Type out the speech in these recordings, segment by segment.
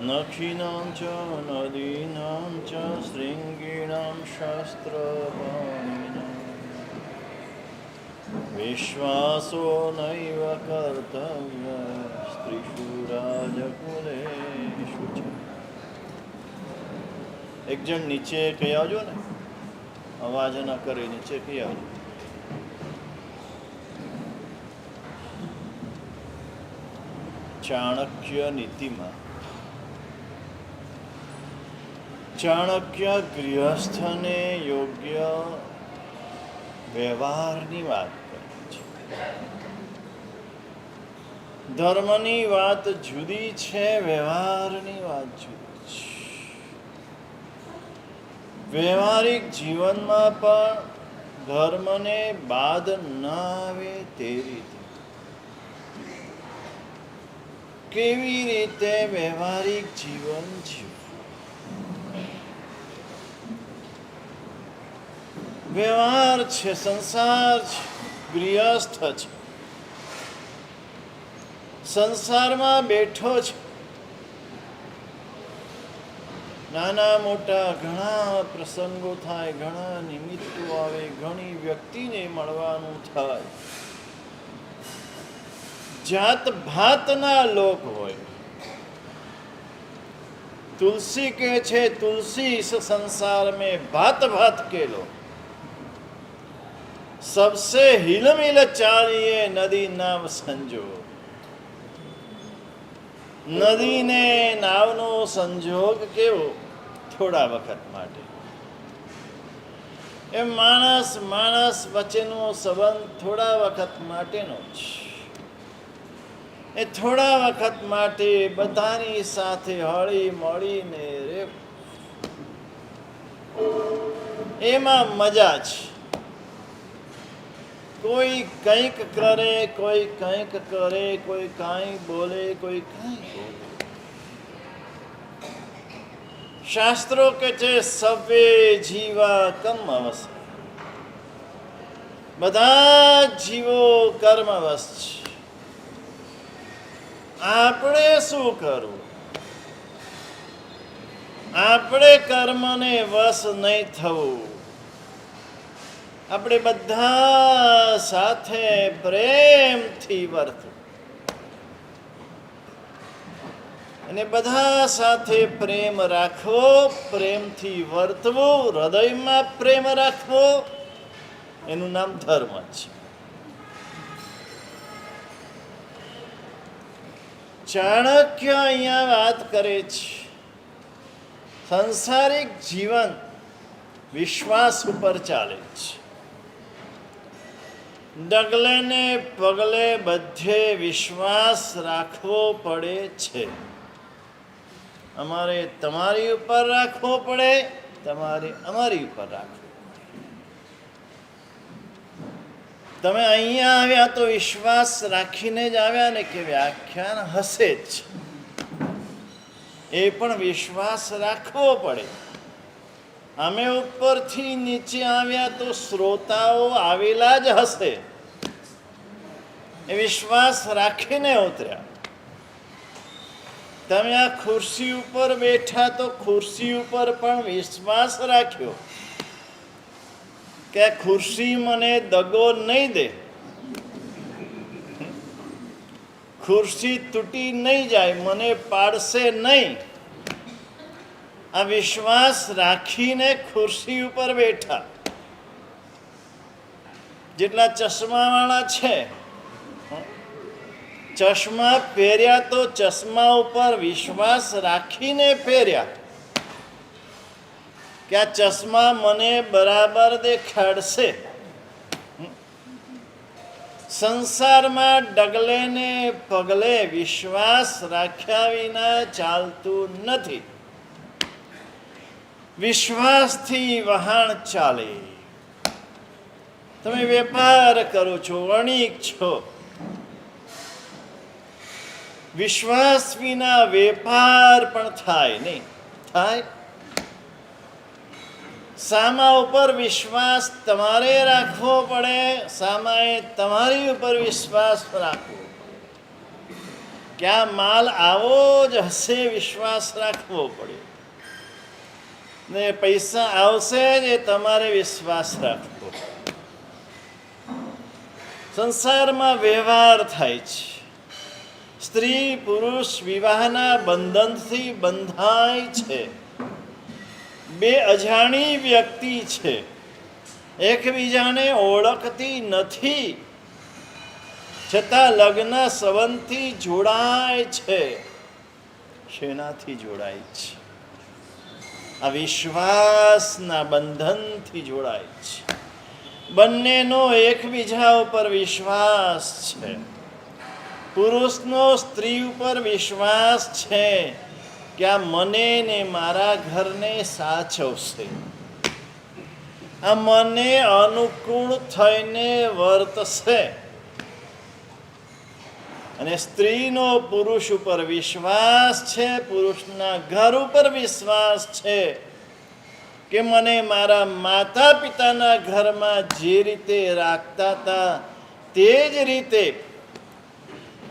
નખીનાં ચ નદીનાં ચ શૃંગીણાં શાસ્ત્રપાણિનાં વિશ્વાસો નૈવ કર્તવ્ય સ્ત્રીષુ રાજકુલેષુ ચ. એક જણ નીચે કહી આવજો ને, અવાજ ના કરે, નીચે કહી આવજો. ચાણક્ય નીતિમાં ચાણક્ય ગૃહસ્થને યોગ્ય વ્યવહારની વાત કરે છે. ધર્મની વાત જુદી છે, વ્યવહારની વાત જુદી છે. વ્યવહારિક જીવનમાં પણ ધર્મને બાદ ન આવે તે રીતે કેવી રીતે વ્યવહારિક જીવન જીવવું. વ્યવહાર છે, સંસાર છે, ગૃહસ્થ છે, સંસારમાં બેઠો છે. નાના મોટા ઘણા પ્રસંગો થાય, ઘણા નિમિત્તો આવે, ઘણી વ્યક્તિને મળવાનું થાય. જાત ભાતના લોક હોય. तुलसी के छे तुलसी इस संसार में भात भात के लो, सबसे हिल मिल चालिए नदी नाव संजो. નદી ને નાવનો સંજોગ કેવો? થોડા વખત માટે. એ માણસ માણસ વચ્ચેનો સંબંધ થોડા વખત માટેનો જ. એ થોડા વખત માટે બધાની સાથે હળી મળીને રે, એમાં મજા છે. કોઈ કંઈક કરે, કોઈ કંઈક કરે, કોઈ કાંઈ બોલે, કોઈ કાંઈ બોલે. શાસ્ત્રો કે છે સવે જીવા કર્મ અવસ્થ. બધા જીવો કર્મવશ છે. આપણે શું કરવું? આપણે કર્મને વશ નહીં થવું. આપણે બધા સાથે પ્રેમથી વર્તવું. અને બધા સાથે પ્રેમ રાખવો, પ્રેમથી વર્તવું, હૃદયમાં પ્રેમ રાખવો, એનું નામ ધર્મ છે. ચાણક્ય અહીંયા વાત કરે છે, સંસારિક જીવન વિશ્વાસ ઉપર ચાલે છે. ડગલે ને પગલે બધે વિશ્વાસ રાખવો પડે છે. અમારે તમારી ઉપર રાખવો પડે, તમારે અમારી ઉપર રાખવો. તમે અહીંયા આવ્યા તો વિશ્વાસ રાખીને જ આવ્યા ને કે વ્યાખ્યાન હશે જ, એ પણ વિશ્વાસ રાખવો પડે. અમે ઉપરથી નીચે આવ્યા તો શ્રોતાઓ આવેલા જ હશે, એ વિશ્વાસ રાખીને ઉતર્યા. તમે આ ખુરશી ઉપર બેઠા તો ખુરશી ઉપર પણ વિશ્વાસ રાખ્યો કે ખુરશી મને દગો નહીં દે, ખુરશી તૂટી નહીં જાય, મને પાડશે નહીં. આ વિશ્વાસ રાખીને ખુરશી ઉપર બેઠા. જેટલા ચશ્માવાળા છે, ચશ્મા પહેર્યા તો ચશ્મા ઉપર વિશ્વાસ રાખીને પહેર્યા કે આ ચશ્મા મને બરાબર દેખાડશે. સંસારમાં ડગલે ને પગલે વિશ્વાસ રાખ્યા વિના ચાલતું નથી. વિશ્વાસથી વહાણ ચાલે. તમે વેપાર કરો છો, વણિક છો, વિશ્વાસ વિના વેપાર પણ થાય નહીં. થાય. સામા ઉપર વિશ્વાસ તમારે રાખવો પડે, સામાએ તમારી ઉપર વિશ્વાસ રાખવો. કે આ માલ આવો જ હશે, વિશ્વાસ રાખવો પડે. ને પૈસા આવશે જ, એ તમારે વિશ્વાસ રાખવો. સંસારમાં વ્યવહાર થાય છે. સ્ત્રી પુરુષ વિવાહના બંધનથી બંધાય છે. બે અજાણી વ્યક્તિ છે, એકબીજાને ઓળખતી નથી, છતાં લગ્ન સંબંધથી જોડાય છે. શેનાથી જોડાય છે? આ વિશ્વાસના બંધનથી જોડાય છે. બંનેનો એકબીજા ઉપર વિશ્વાસ છે. પુરુષનો સ્ત્રી ઉપર વિશ્વાસ છે કે આ મને ને મારા ઘરને સાચવશે, આ મને અનુકૂળ થઈને વર્તશે. અને સ્ત્રીનો પુરુષ ઉપર વિશ્વાસ છે, પુરુષના ઘર ઉપર વિશ્વાસ છે કે મને મારા માતા પિતાના ઘરમાં જે રીતે રાખતા હતા તે જ રીતે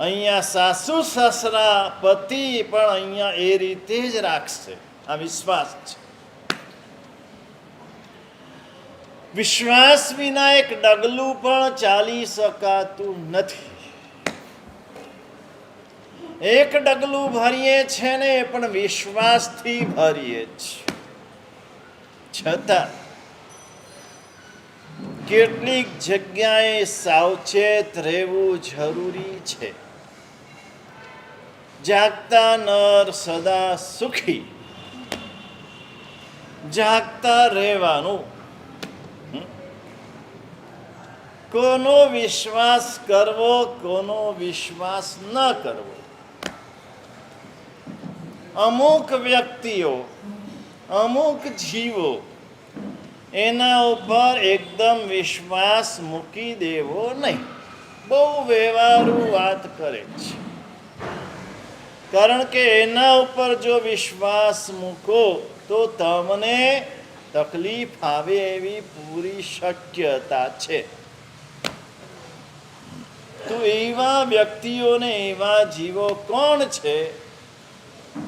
અહીંયા સાસુ સસરા પતિ પણ અહીંયા એ રીતે જ રાખશે. આ વિશ્વાસ છે. વિશ્વાસ વિના એક ડગલું પણ ચાલી શકાતું નથી. એક ડગલું ભરીએ છે ને એ પણ વિશ્વાસથી ભરીએ છીએ. છતાં કેટલીક જગ્યાએ સાવચેત રહેવું જરૂરી છે. જાગતા નર સદા સુખી, જાગતા રહેવાનું. કોનો વિશ્વાસ કરવો, કોનો વિશ્વાસ ન કરવો. અમુક વ્યક્તિઓ, અમુક જીવો, એના ઉપર એકદમ વિશ્વાસ મૂકી દેવો નહીં. બહુ વ્યવહારુ વાત કરે છે. કારણ કે એના ઉપર જો વિશ્વાસ મૂકો તો તમને તકલીફ આવે એવી પૂરી શક્યતા છે. તો એવા વ્યક્તિઓને, એવા જીવો કોણ છે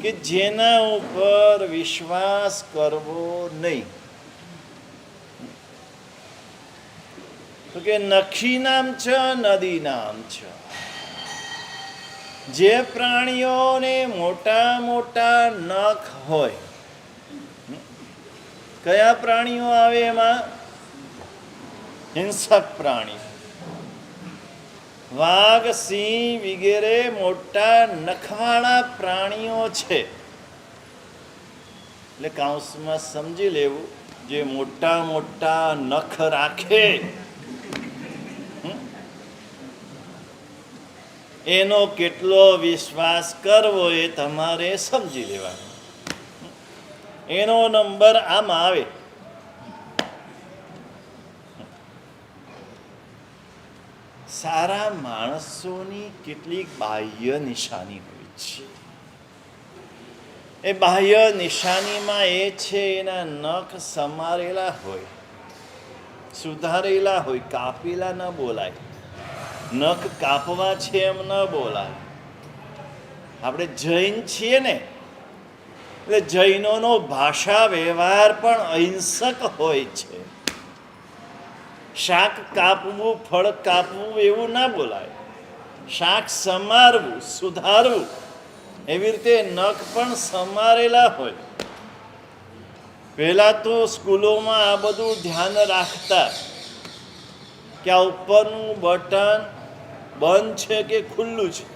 કે જેના ઉપર વિશ્વાસ કરવો નહીં? તો કે નખી નામ છે, નદી નામ છે. જે પ્રાણીઓને મોટા મોટા નખ હોય, કયા પ્રાણીઓ આવે એમાં? હિંસક પ્રાણી, વાઘ, સિંહ વગેરે મોટા નખવાળા પ્રાણીઓ છે. એટલે કાઉન્સમાં સમજી લેવું, જે મોટા મોટા નખ રાખે એનો કેટલો વિશ્વાસ કરવો એ તમારે સમજી લેવાનો. એનો નંબર આમાં આવે. સારા માણસોની કેટલીક બાહ્ય નિશાની હોય છે. એ બાહ્ય નિશાનીમાં એ છે, એના નખ સમારેલા હોય, સુધારેલા હોય. કાપેલા ન બોલાય, નખ કાપવા છે એમ ન બોલાય. આપણે જૈન છીએ ને, એટલે જૈનોનો ભાષા વ્યવહાર પણ અહિંસક હોય છે. શાક કાપવું, ફળ કાપવું એવું ના બોલાય. શાક સમારવું, સુધારવું. એવી રીતે નખ પણ સમારેલા હોય. પહેલા તો સ્કૂલોમાં આ બધું ધ્યાન રાખતા કે આ ઉપરનું બટન બંધ છે કે ખુલ્લું છે.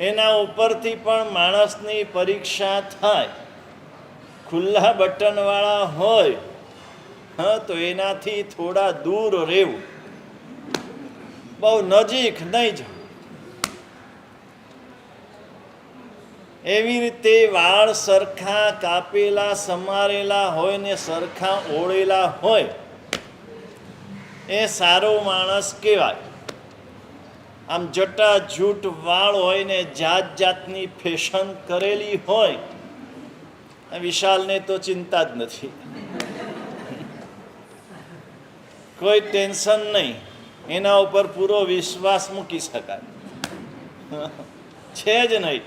એના ઉપરથી પણ માણસની પરીક્ષા થાય. ખુલ્લા બટનવાળા હોય તો એનાથી થોડા દૂર રહેવું, બહુ નજીક નહીં જવું. એવી રીતે વાળ સરખા કાપેલા સમારેલા હોય ને સરખા ઓળેલા હોય એ સારો માણસ કહેવાય. આમ જટા જૂટ વાળ હોય ને જાત જાતની ફેશન કરેલી હોય, વિશાલને તો ચિંતા જ નથી, કોઈ ટેન્શન નહીં, એના ઉપર પૂરો વિશ્વાસ મૂકી શકાય. છે જ નહીં.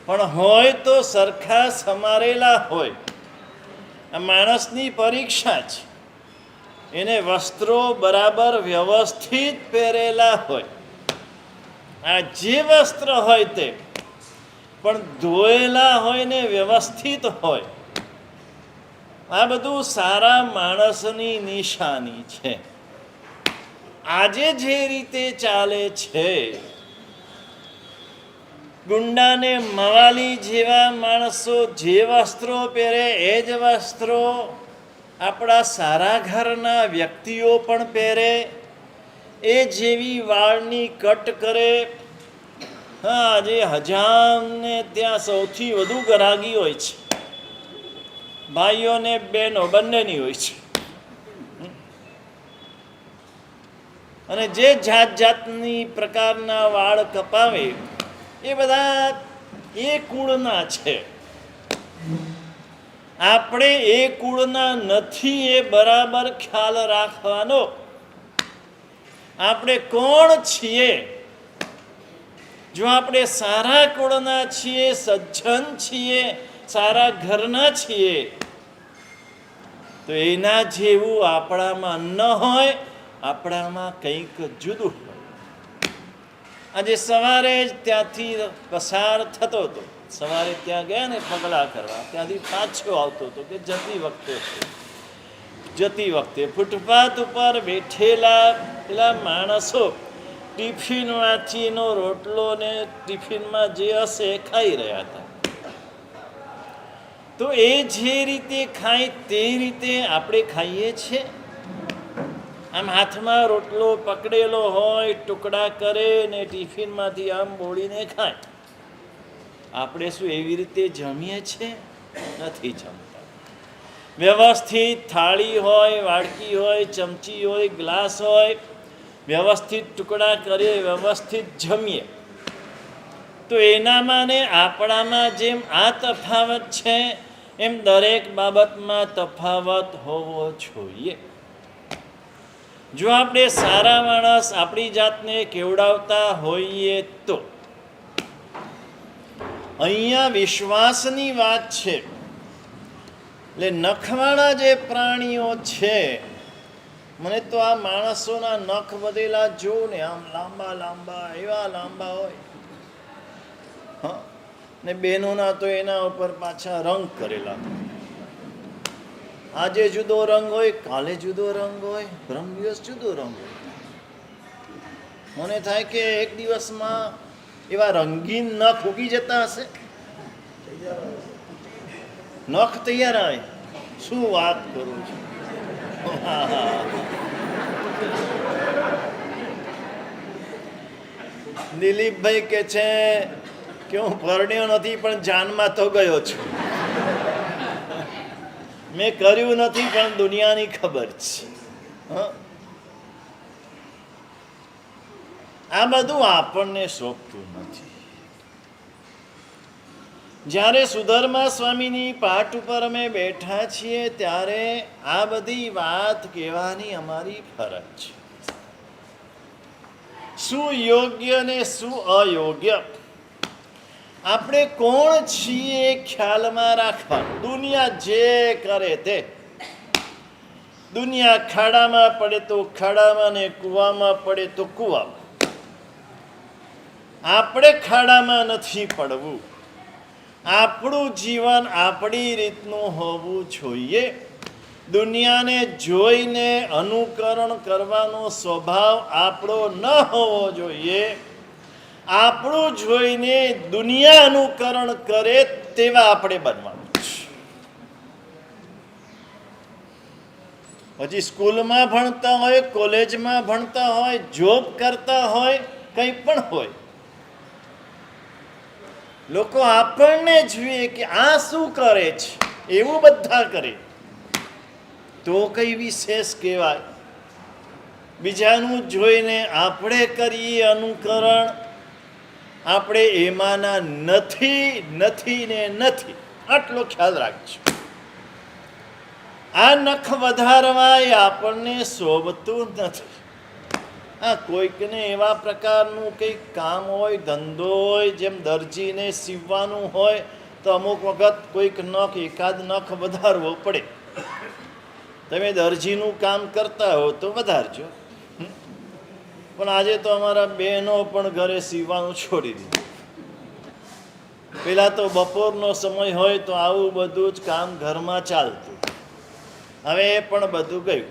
પણ હોય તો સરખા સમારેલા હોય. આ માણસની પરીક્ષા છે. એને વસ્ત્રો બરાબર વ્યવસ્થિત પહેરેલા હોય. આ જે વસ્ત્ર હોય તે પણ ધોયેલા હોય ને વ્યવસ્થિત હોય. આ બધું સારા માણસની નિશાની છે. આજે જે રીતે ચાલે છે, ગુંડાને મવાલી જેવા માણસો જે વસ્ત્રો પહેરે એ જ વસ્ત્રો આપણા સારા ઘરના વ્યક્તિઓ પણ પહેરે. એ જેવી વાળની કટ કરે. હા, આજે હજામને ત્યાં સૌથી વધુ ગરાગી હોય છે. ભાઈઓ ને બહેનો બંનેની હોય છે. અને જે જાત જાતની પ્રકારના વાળ કપાવે એ બધા એ કુળના છે. આપણે એ કુળના નથી એ બરાબર ખ્યાલ રાખવાનો. આપણે કોણ છીએ? જો આપણે સારા કુળના છીએ, સજ્જન છીએ, સારા ઘરના છીએ, તો એના જેવું આપણામાં ન હોય. આપણામાં કંઈક જુદું હોય. આજે સવારે જ ત્યાંથી પસાર થતો હતો. સવારે ત્યાં ગયા ને પગલાં કરવા, ત્યાંથી પાછો આવતો હતો કે જતી વખતે ફૂટપાથ ઉપર બેઠેલા પેલા માણસો ટિફિનમાંથી એનો રોટલો ને ટિફિનમાં જે હશે એ ખાઈ રહ્યા હતા. તો એ જે રીતે ખાય તે રીતે આપણે ખાઈએ છીએ. આમ હાથમાં રોટલો પકડેલો હોય, ટુકડા કરે ને ટિફિનમાંથી આમ બોળીને ખાય. આપણે શું એવી રીતે જમીએ છીએ? નથી જમતા. વ્યવસ્થિત થાળી હોય, વાડકી હોય, ચમચી હોય, ગ્લાસ હોય, વ્યવસ્થિત ટુકડા કરીએ, વ્યવસ્થિત જમીએ. તો એનામાં ને આપણામાં જેમ આ તફાવત છે, એમ દરેક બાબતમાં તફાવત હોવો જોઈએ. જો આપણે સારા માણસ આપણી જાતને કેવડાવતા હોઈએ તો. અહીંયા વિશ્વાસની વાત છે. એટલે નખવાળા જે પ્રાણીઓ છે, મને તો આ માણસોના નખ વધેલા જોઉં ને આમ લાંબા લાંબા, એવા લાંબા હોય. હા, ને બહેનોના તો એના ઉપર પાછા રંગ કરેલા. આજે જુદો રંગ હોય, કાલે જુદો રંગ હોય, પરમ દિવસ જુદો રંગ હોય. મને થાય કે એક દિવસમાં એવા રંગીન નખ ઉગી જતા હશે. નખ તૈયાર આવે. શું વાત કરું છું. દિલીપભાઈ કે છે કે હું પરણ્યો નથી પણ જાનમાં તો ગયો છું. મેં કર્યું નથી પણ દુનિયાની ખબર છે. આ બધું આપણને શોભતું નથી. જ્યારે સુધર્મા સ્વામીની પાઠ ઉપર અમે બેઠા છીએ ત્યારે આ બધી વાત કહેવાની અમારી ફરજ છે. શું યોગ્ય ને શું અયોગ્ય, આપણે કોણ છીએ ખ્યાલમાં રાખવાનું. દુનિયા જે કરે તે. દુનિયા ખાડામાં પડે તો ખાડામાં, ને કૂવામાં પડે તો કૂવામાં. આપણે ખાડામાં નથી પડવું. આપણું જીવન આપણી રીતનું હોવું જોઈએ. દુનિયાને જોઈને અનુકરણ કરવાનો સ્વભાવ આપણો ન હોવો જોઈએ. આપણું જોઈને દુનિયા અનુકરણ કરે તેવા આપણે બનવાનું છે. પછી સ્કૂલમાં ભણતા હોય, કોલેજમાં ભણતા હોય, જોબ કરતા હોય, કંઈ પણ હોય, લોકો આપણને જોઈએ કે આ શું કરે છે, એવું બધા કરે તો કઈ વિશેષ કહેવાય. બીજાનું જોઈને આપણે કરીએ અનુકરણ, આપણે એમાંના નથી ને નથી. આટલો ખ્યાલ રાખજો. આ નખ વધારવા એ આપણને શોભતું નથી. હા, કોઈકને એવા પ્રકારનું કંઈક કામ હોય, ધંધો હોય, જેમ દરજીને સીવવાનું હોય તો અમુક વખત કોઈક નખ, એકાદ નખ વધારવો પડે. તમે દરજીનું કામ કરતા હો તો વધારજો. પણ આજે તો અમારા બહેનો પણ ઘરે સીવવાનું છોડી દીધું. પેલા તો બપોરનો સમય હોય તો આવું બધું જ કામ ઘરમાં ચાલતું. હવે એ પણ બધું ગયું.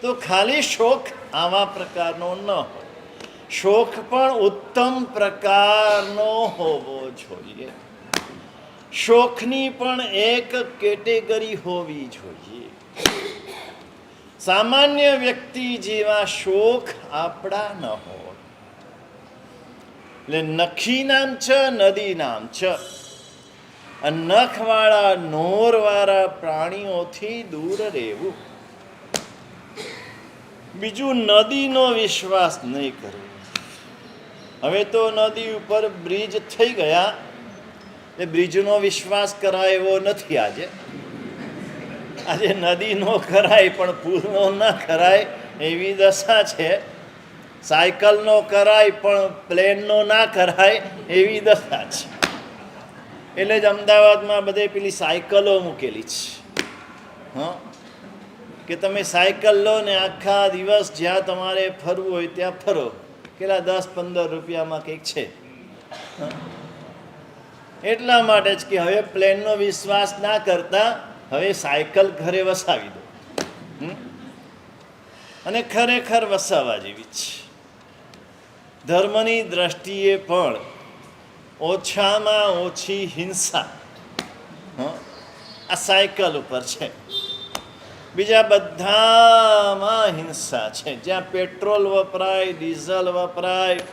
તો ખાલી શોખ આવા પ્રકારનો ન હોય, શોખ પણ ઉત્તમ પ્રકારનો હોવો જોઈએ. શોખની પણ એક કેટેગરી હોવી જોઈએ. સામાન્ય વ્યક્તિ જેવા શોખ આપણા ન હોય. એટલે નખી નામ છે, નદી નામ છે. નખવાળા નોરવાળા પ્રાણીઓથી દૂર રહેવું. બીજું, નદીનો વિશ્વાસ નહીં કરવો. હવે તો નદી ઉપર બ્રિજ થઈ ગયા, એ બ્રિજનો વિશ્વાસ કરાય એવો નથી. આજે નદીનો કરાય પણ પુલનો ના કરાય એવી દશા છે. સાયકલનો કરાય પણ પ્લેનનો ના કરાય એવી દશા છે. એટલે જ અમદાવાદમાં બધે પેલી સાયકલો મૂકેલી છે. કે તમે સાયકલ લો ને આખા દિવસ જ્યાં તમારે ફરવું હોય ત્યાં ફરો. કેટલા 10-15 રૂપિયામાં કંઈક છે. એટલા માટે જ કે હવે પ્લેનનો વિશ્વાસ ના કરતા હવે સાયકલ ઘરે વસાવી દો. અને ખરેખર વસાવવા જેવી છે. ધર્મની દ્રષ્ટિએ પણ ઓછામાં ઓછી હિંસા આ સાયકલ ઉપર છે. બીજા બધામાં હિંસા છે. જ્યાં પેટ્રોલ વપરાય, ડીઝલ વપરાય,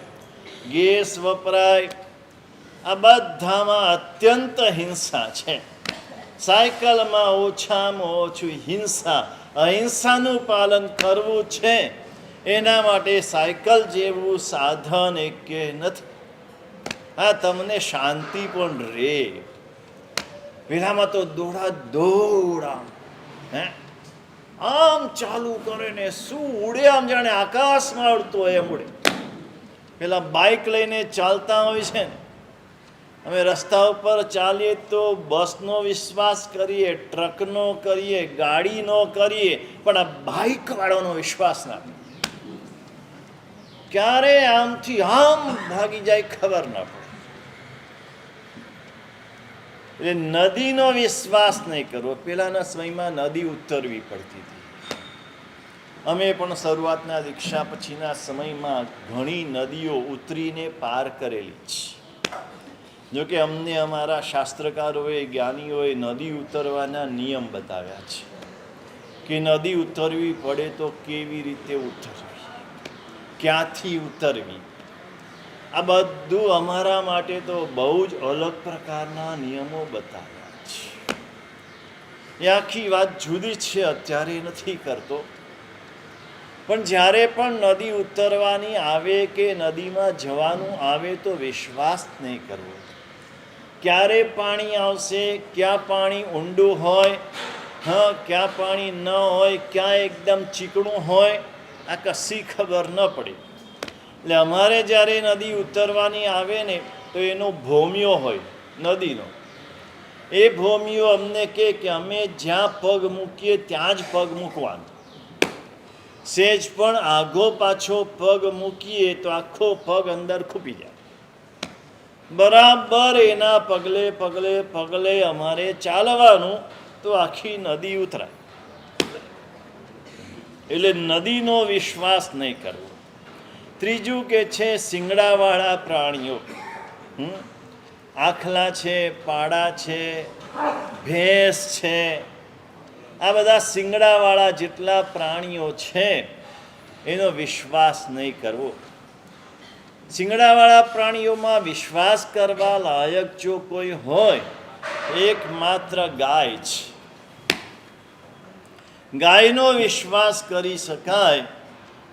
ગેસ વપરાય, આ બધામાં અત્યંત હિંસા છે. સાયકલમાં ઓછામાં ઓછું હિંસા, અહિંસાનું પાલન કરવું છે. એના માટે સાયકલ જેવું સાધન એકે નથી. હા, તમને શાંતિ પણ રહે. પેલામાં તો દોડા આમ ચાલુ કરે ને શું ઉડે, આમ જાણે આકાશમાં ઉડતો હોય એમ ઉડે. પેલા બાઇક લઈને ચાલતા હોય છે ને, અમે રસ્તા ઉપર ચાલીએ તો બસનો વિશ્વાસ કરીએ, ટ્રકનો કરીએ, ગાડીનો કરીએ, પણ આ બાઇક વાળાનો વિશ્વાસ ના કરીએ. ક્યારે આમથી આમ ભાગી જાય ખબર ના પડે. એટલે નદીનો વિશ્વાસ નહીં કરવો. પેલાના સમયમાં નદી ઉતરવી પડતી હતી. અમે પણ શરૂઆતના દીક્ષા પછીના સમયમાં ઘણી નદીઓ ઉતરીને પાર કરેલી છે. જોકે અમને અમારા શાસ્ત્રકારોએ, જ્ઞાનીઓએ નદી ઉતરવાના નિયમ બતાવ્યા છે કે નદી ઉતરવી પડે તો કેવી રીતે ઉતરવી, ક્યાંથી ઉતરવી. આ બધું અમારા માટે તો બહુ જ અલગ પ્રકારના નિયમો બતાવ્યા છે. એ આખી વાત જુદી છે, અત્યારે નથી કરતો. પણ જ્યારે પણ નદી ઉતરવાની આવે કે નદીમાં જવાનું આવે તો વિશ્વાસ નહીં કરવો. ક્યારે પાણી આવશે, ક્યાં પાણી ઊંડું હોય, ક્યાં પાણી ન હોય, ક્યાં એકદમ ચીકણું હોય, આ કશી ખબર ન પડે. એટલે અમારે જ્યારે નદી ઉતરવાની આવે ને તો એનો ભોમિયો હોય નદીનો. એ ભોમિયો અમને કહે કે અમે જ્યાં પગ મૂકીએ ત્યાં જ પગ મૂકવાનો. સેજ પણ આઘો પાછો પગ મૂકીએ તો આખો પગ અંદર ખૂપી જાય. બરાબર એના પગલે પગલે પગલે અમારે ચાલવાનું તો આખી નદી ઉતરાય. એટલે નદીનો વિશ્વાસ નહીં કરવો. ત્રીજું કે છે શિંગડાવાળા પ્રાણીઓ. આખલા છે, પાડા છે, ભેંસ છે, આ બધા શિંગડાવાળા જેટલા પ્રાણીઓ છે એનો વિશ્વાસ નહીં કરવો. શિંગડાવાળા પ્રાણીઓમાં વિશ્વાસ કરવા લાયક જો કોઈ હોય એકમાત્ર ગાય છે. ગાયનો વિશ્વાસ કરી શકાય,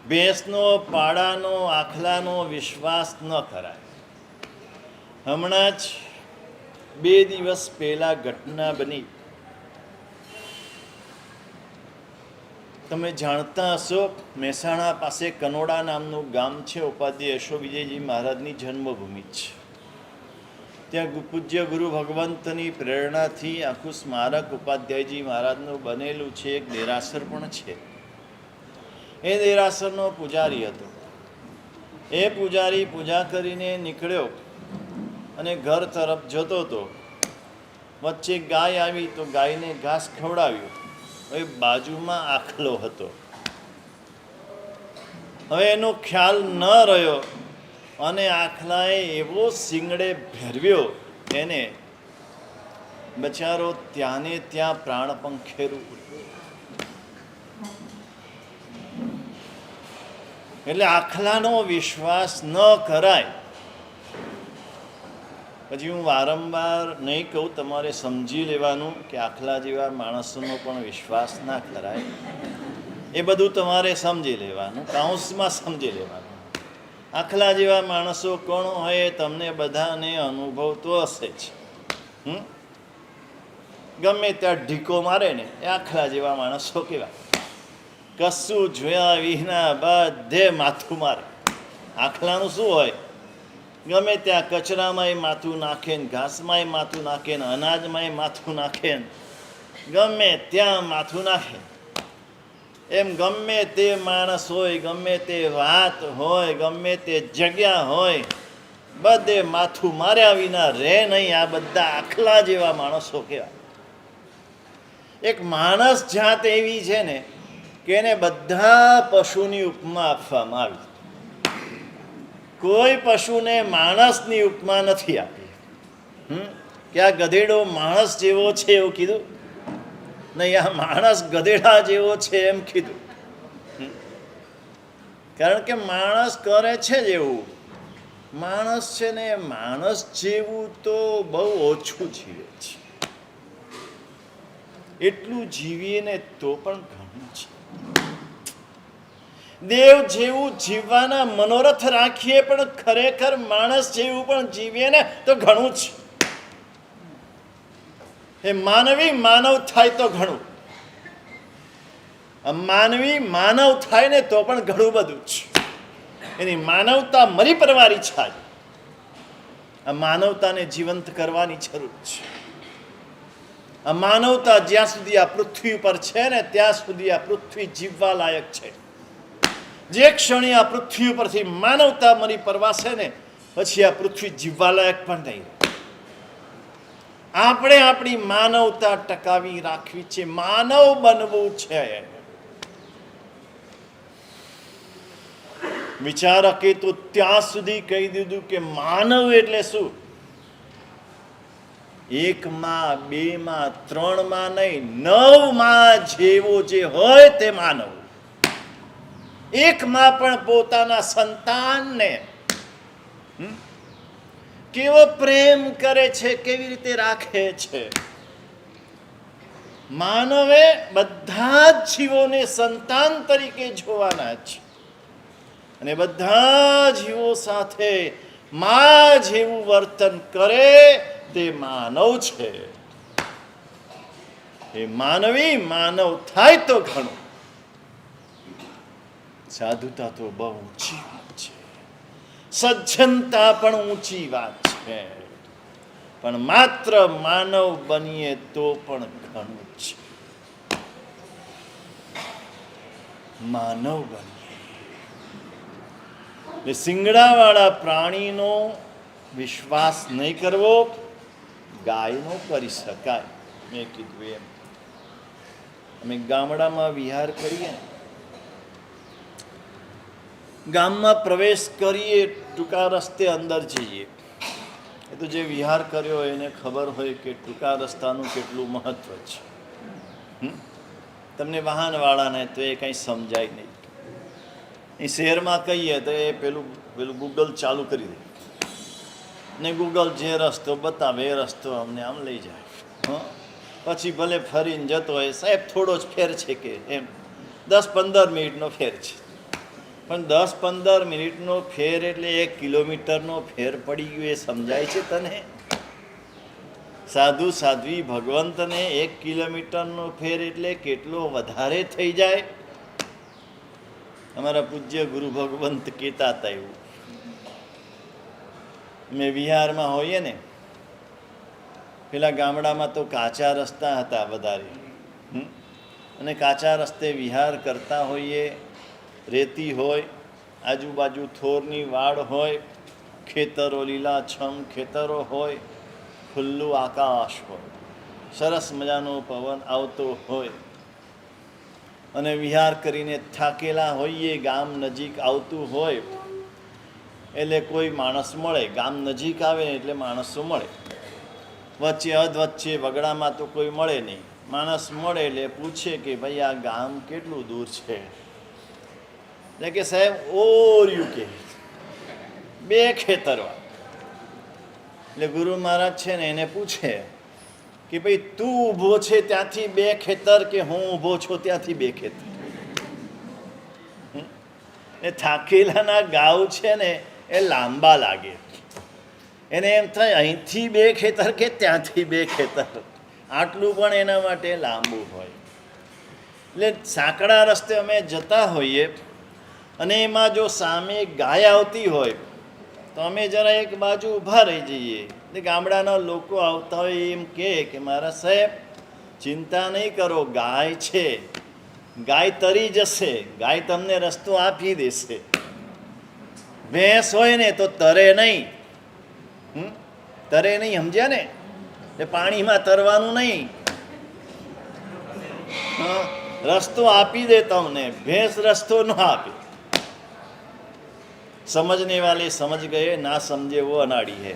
ભેંસનો, પાડાનો, આખલાનો વિશ્વાસ ન કરાય. હમણાં જ 2 દિવસ પહેલા ઘટના બની. તમે જાણતા હશો, મહેસાણા પાસે કનોડા નામનું ગામ છે, ઉપાધ્યાય યશો વિજયજી મહારાજની જન્મભૂમિ છે. ત્યાં પૂજ્ય ગુરુ ભગવંતની પ્રેરણાથી આખું સ્મારક ઉપાધ્યાયજી મહારાજનું બનેલું છે. એક દેરાસર પણ છે. એ દેરાસરનો પૂજારી હતો. એ પૂજારી પૂજા કરીને નીકળ્યો અને ઘર તરફ જતો હતો. વચ્ચે ગાય આવી તો ગાયને ઘાસ ખવડાવ્યું. હવે બાજુમાં આખલો હતો. હવે એનો ખ્યાલ ન રહ્યો અને આખલાએ એવો શિંગડે ભેરવ્યો એને, બચારો ત્યાંને ત્યાં પ્રાણ પંખેરું ઉડ્યો. એટલે આખલાનો વિશ્વાસ ન કરાય. પછી હું વારંવાર નહીં કહું, તમારે સમજી લેવાનું કે આખલા જેવા માણસોનો પણ વિશ્વાસ ના કરાય. એ બધું તમારે સમજી લેવાનું, કાઉન્સમાં સમજી લેવાનું. આખલા જેવા માણસો કોણ હોય તમને બધાને અનુભવ તો હશે જ. ગમે ત્યાં ઢીકો મારે ને એ આખલા જેવા માણસો કેવા, કશું જોયા વિના બધે માથું મારે. આખલાનું શું હોય, ગમે ત્યાં કચરામાંય માથું નાખે ને, ઘાસમાંય માથું નાખે ને, અનાજમાંય માથું નાખે ને, ગમે ત્યાં માથું નાખે. એમ ગમે તે માણસ હોય, ગમે તે વાત હોય, ગમે તે જગ્યા હોય, બધે માથું માર્યા વિના રહે નહીં. આ બધા આખલા જેવા માણસો કહેવાય. એક માણસ જાત એવી છે ને કે એને બધા પશુની ઉપમા આપવામાં આવી. કોઈ પશુને માણસની ઉપમા નથી આપી. કે આ ગધેડો માણસ જેવો છે એવું કીધું નહીં, આ માણસ ગધેડા જેવો છે એમ કીધું. કારણ કે માણસ કરે છે જેવું માણસ છે ને, માણસ જેવું તો બહુ ઓછું જીવે છે. એટલું જીવીએ ને તો પણ ઘણું છે. દેવ જેવું જીવવાના મનોરથ રાખીએ પણ ખરેખર માણસ જેવું પણ જીવીએ ને તો ઘણું છે. એ માનવી માનવ થાય તો ઘણું, માનવી માનવ થાય ને તો પણ ઘણું બધું છે. એની માનવતા મરી પરવારી છે. આ માનવતાને જીવંત કરવાની જરૂર છે. આ માનવતા જ્યાં સુધી આ પૃથ્વી પર છે ને ત્યાં સુધી આ પૃથ્વી જીવવા લાયક છે. જે ક્ષણે આ પૃથ્વી ઉપરથી માનવતા મરી પરવાશે ને પછી આ પૃથ્વી જીવવા લાયક પણ નહીં. આપણે આપણી માનવતા ટકાવી રાખવી છે, માનવ બનવું છે. વિચારકે તો ત્યાં સુધી કહી દીધું કે માનવ એટલે શું? એકમાં, બેમાં, ત્રણમાં નહીં, 9માં જેવો જે હોય તે માનવ. એકમાં પણ પોતાના સંતાનને કેવો પ્રેમ કરે છે, કેવી રીતે રાખે છે. માનવે બધા જ જીવોને સંતાન તરીકે જોવાના છે અને બધા જીવો સાથે માં જેવું વર્તન કરે તે માનવ છે. એ માનવી માનવ થાય તો ઘણું. સાધુતા તો બહુ ઊંચી વાત છે, સજ્જનતા પણ ઊંચી વાત છે, પણ માત્ર માનવ બનીએ તો પણ ઘણું છે. માનવ બનીએ. શિંગડાવાળા પ્રાણીનો વિશ્વાસ નહીં કરવો, ગાયનો કરી શકાય. મેં કીધું એમ અમે ગામડામાં વિહાર કરીએ, ગામમાં પ્રવેશ કરીએ, ટૂંકા રસ્તે અંદર જઈએ. એ તો જે વિહાર કર્યો એને ખબર હોય કે ટૂંકા રસ્તાનું કેટલું મહત્વ છે. તમને વાહનવાળાને તો એ કંઈ સમજાય નહીં. એ શહેરમાં કહીએ તો એ પેલું ગૂગલ ચાલુ કરી દે ને ગૂગલ જે રસ્તો બતાવે એ રસ્તો અમને આમ લઈ જાય. પછી ભલે ફરીને જતો હોય, સાહેબ થોડો જ ફેર છે કે એમ 10-15 મિનિટનો ફેર છે. પણ 10-15 મિનિટનો ફેર એટલે 1 કિલોમીટરનો ફેર પડી ગયો એ સમજાય છે તને? સાધુ સાધ્વી ભગવંતને 1 કિલોમીટરનો ફેર એટલે કેટલો વધારે થઈ જાય અમારા પૂજ્ય ગુરુ ભગવંત કહેતા હતા એવું. અમે વિહારમાં હોઈએ ને, પેલા ગામડામાં તો કાચા રસ્તા હતા વધારે, અને કાચા રસ્તે વિહાર કરતા હોઈએ, રેતી હોય, આજુબાજુ થોરની વાડ હોય, ખેતરો લીલાછમ ખેતરો હોય, ખુલ્લું આકાશ હોય, સરસ મજાનો પવન આવતો હોય, અને વિહાર કરીને થાકેલા હોઈએ, ગામ નજીક આવતું હોય એટલે કોઈ માણસ મળે. ગામ નજીક આવે ને એટલે માણસો મળે. વચ્ચે અધવચ્ચે વગડામાં તો કોઈ મળે નહીં. માણસ મળે એટલે પૂછે કે ભાઈ આ ગામ કેટલું દૂર છે? એટલે કે સાહેબ ઓર્યું કે 2 ખેતરવા. એટલે ગુરુ મહારાજ છે ને એને પૂછે કે ભાઈ તું ઊભો છે ત્યાંથી 2 ખેતર કે હું ઊભો છું ત્યાંથી 2 ખેતર? એ થાકેલાના ગાવ છે ને એ લાંબા લાગે. એને એમ થાય અહીંથી 2 ખેતર કે ત્યાંથી 2 ખેતર, આટલું પણ એના માટે લાંબુ હોય. એટલે સાંકડા રસ્તે અમે જતા હોઈએ અને એમાં જો સામે ગાય આવતી હોય તો અમે જરા એક બાજુ ઊભા રહી જઈએ. એટલે ગામડાના લોકો આવતા હોય એમ કે મારા સાહેબ ચિંતા નહીં કરો, ગાય છે, ગાય તરી જશે, ગાય તમને રસ્તો આપી દેશે. ભેંસ હોય ને તો તરે નહીં, તરે નહીં, સમજ્યા ને? એ પાણીમાં તરવાનું નહીં, રસ્તો આપી દે તમને. ભેંસ રસ્તો ન આપે. સમજને વાલે સમજ ગયે, ના સમજે વો અનાડી હે.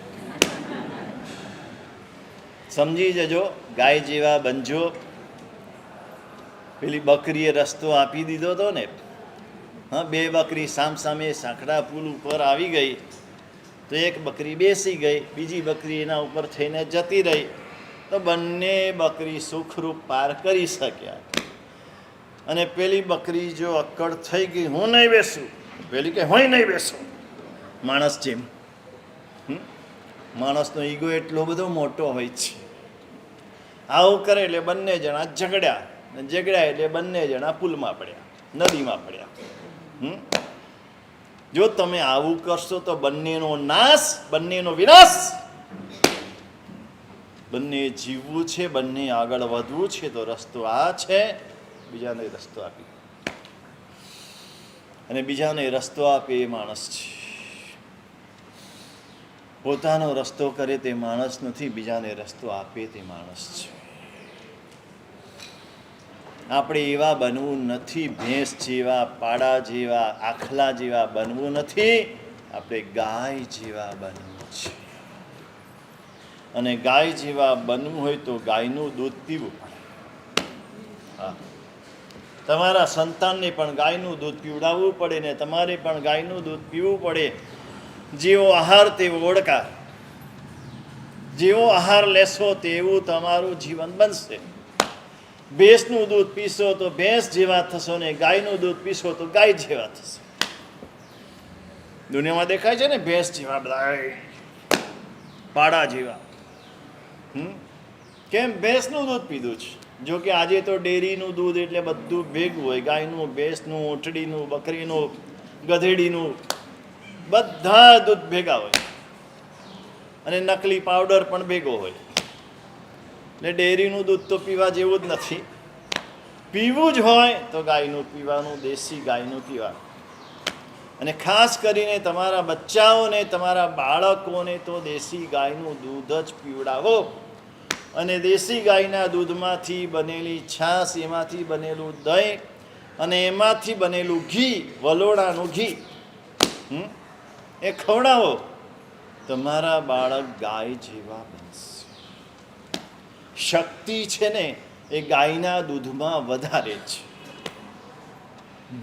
સમજી જજો, ગાય જેવા બનજો. પેલી બકરીએ રસ્તો આપી દીધો હતો ને, 2 બકરી સામસામે સાંકડા પુલ ઉપર આવી ગઈ તો એક બકરી બેસી ગઈ, બીજી બકરી એના ઉપર થઈને જતી રહી, તો બંને બકરી સુખરૂપ પાર કરી શક્યા. અને પેલી બકરી જો અક્કડ થઈ ગઈ, હું નહીં બેસું, પેલી કે હું નહીં બેસું. માણસ જેમ, માણસનો ઈગો એટલો બધો મોટો હોય છે. આવું કરે એટલે બંને જણા ઝઘડ્યા, એટલે બંને જણા પુલમાં પડ્યા, નદીમાં પડ્યા. જો તમે આવું કરશો તો બંનેનો નાશ, બંનેનો વિનાશ. બંને જીવવું છે, બંને આગળ વધવું છે, તો રસ્તો આ છે. બીજાને રસ્તો આપી, અને બીજાને રસ્તો આપે એ માણસ છે. પોતાનો રસ્તો કરે તે માણસ નથી, બીજાને રસ્તો આપે તે માણસ છે. આપણે એવા બનવું નથી, ભેંસ જેવા, પાડા જેવા, આખલા જેવા બનવું નથી. આપણે ગાય જેવા બનવું છે. અને ગાય જેવા બનવું હોય તો ગાયનું દૂધ પીવું પડે. હા, તમારા સંતાનને પણ ગાયનું દૂધ પીવડાવવું પડે ને તમારે પણ ગાયનું દૂધ પીવું પડે. જેવો આહાર તેવો ઓળખાર. જેવો આહાર લેશો તેવું તમારું જીવન બનશે. ભેંસનું દૂધ પીશો તો ભેંસ જેવા થશો ને ગાયનું દૂધ પીશો તો ગાય જેવા થશો. દુનિયામાં દેખાય છે ને ભેંસ જેવા બધા, પાડા જેવા. કેમ? ભેંસનું દૂધ પીધું છે. જો કે આજે તો ડેરીનું દૂધ એટલે બધું ભેગું હોય, ગાયનું, ભેંસનું, ઊંટડીનું, બકરીનું, ગધેડીનું, બધા દૂધ ભેગા હોય. અને નકલી પાવડર પણ ભેગો હોય. એટલે ડેરીનું દૂધ તો પીવા જેવું જ નથી. પીવું જ હોય તો ગાયનું પીવાનું, દેશી ગાયનું પીવાનું. અને ખાસ કરીને તમારા બચ્ચાઓને, તમારા બાળકોને તો દેશી ગાયનું દૂધ જ પીવડાવો. અને દેશી ગાયના દૂધમાંથી બનેલી છાશ, એમાંથી બનેલું દહીં અને એમાંથી બનેલું ઘી, વલોણાનું ઘી, એ ખવડાવો. તમારા બાળક ગાય જેવા બનશે. શક્તિ છે ને એ ગાયના દૂધમાં વધારે છે.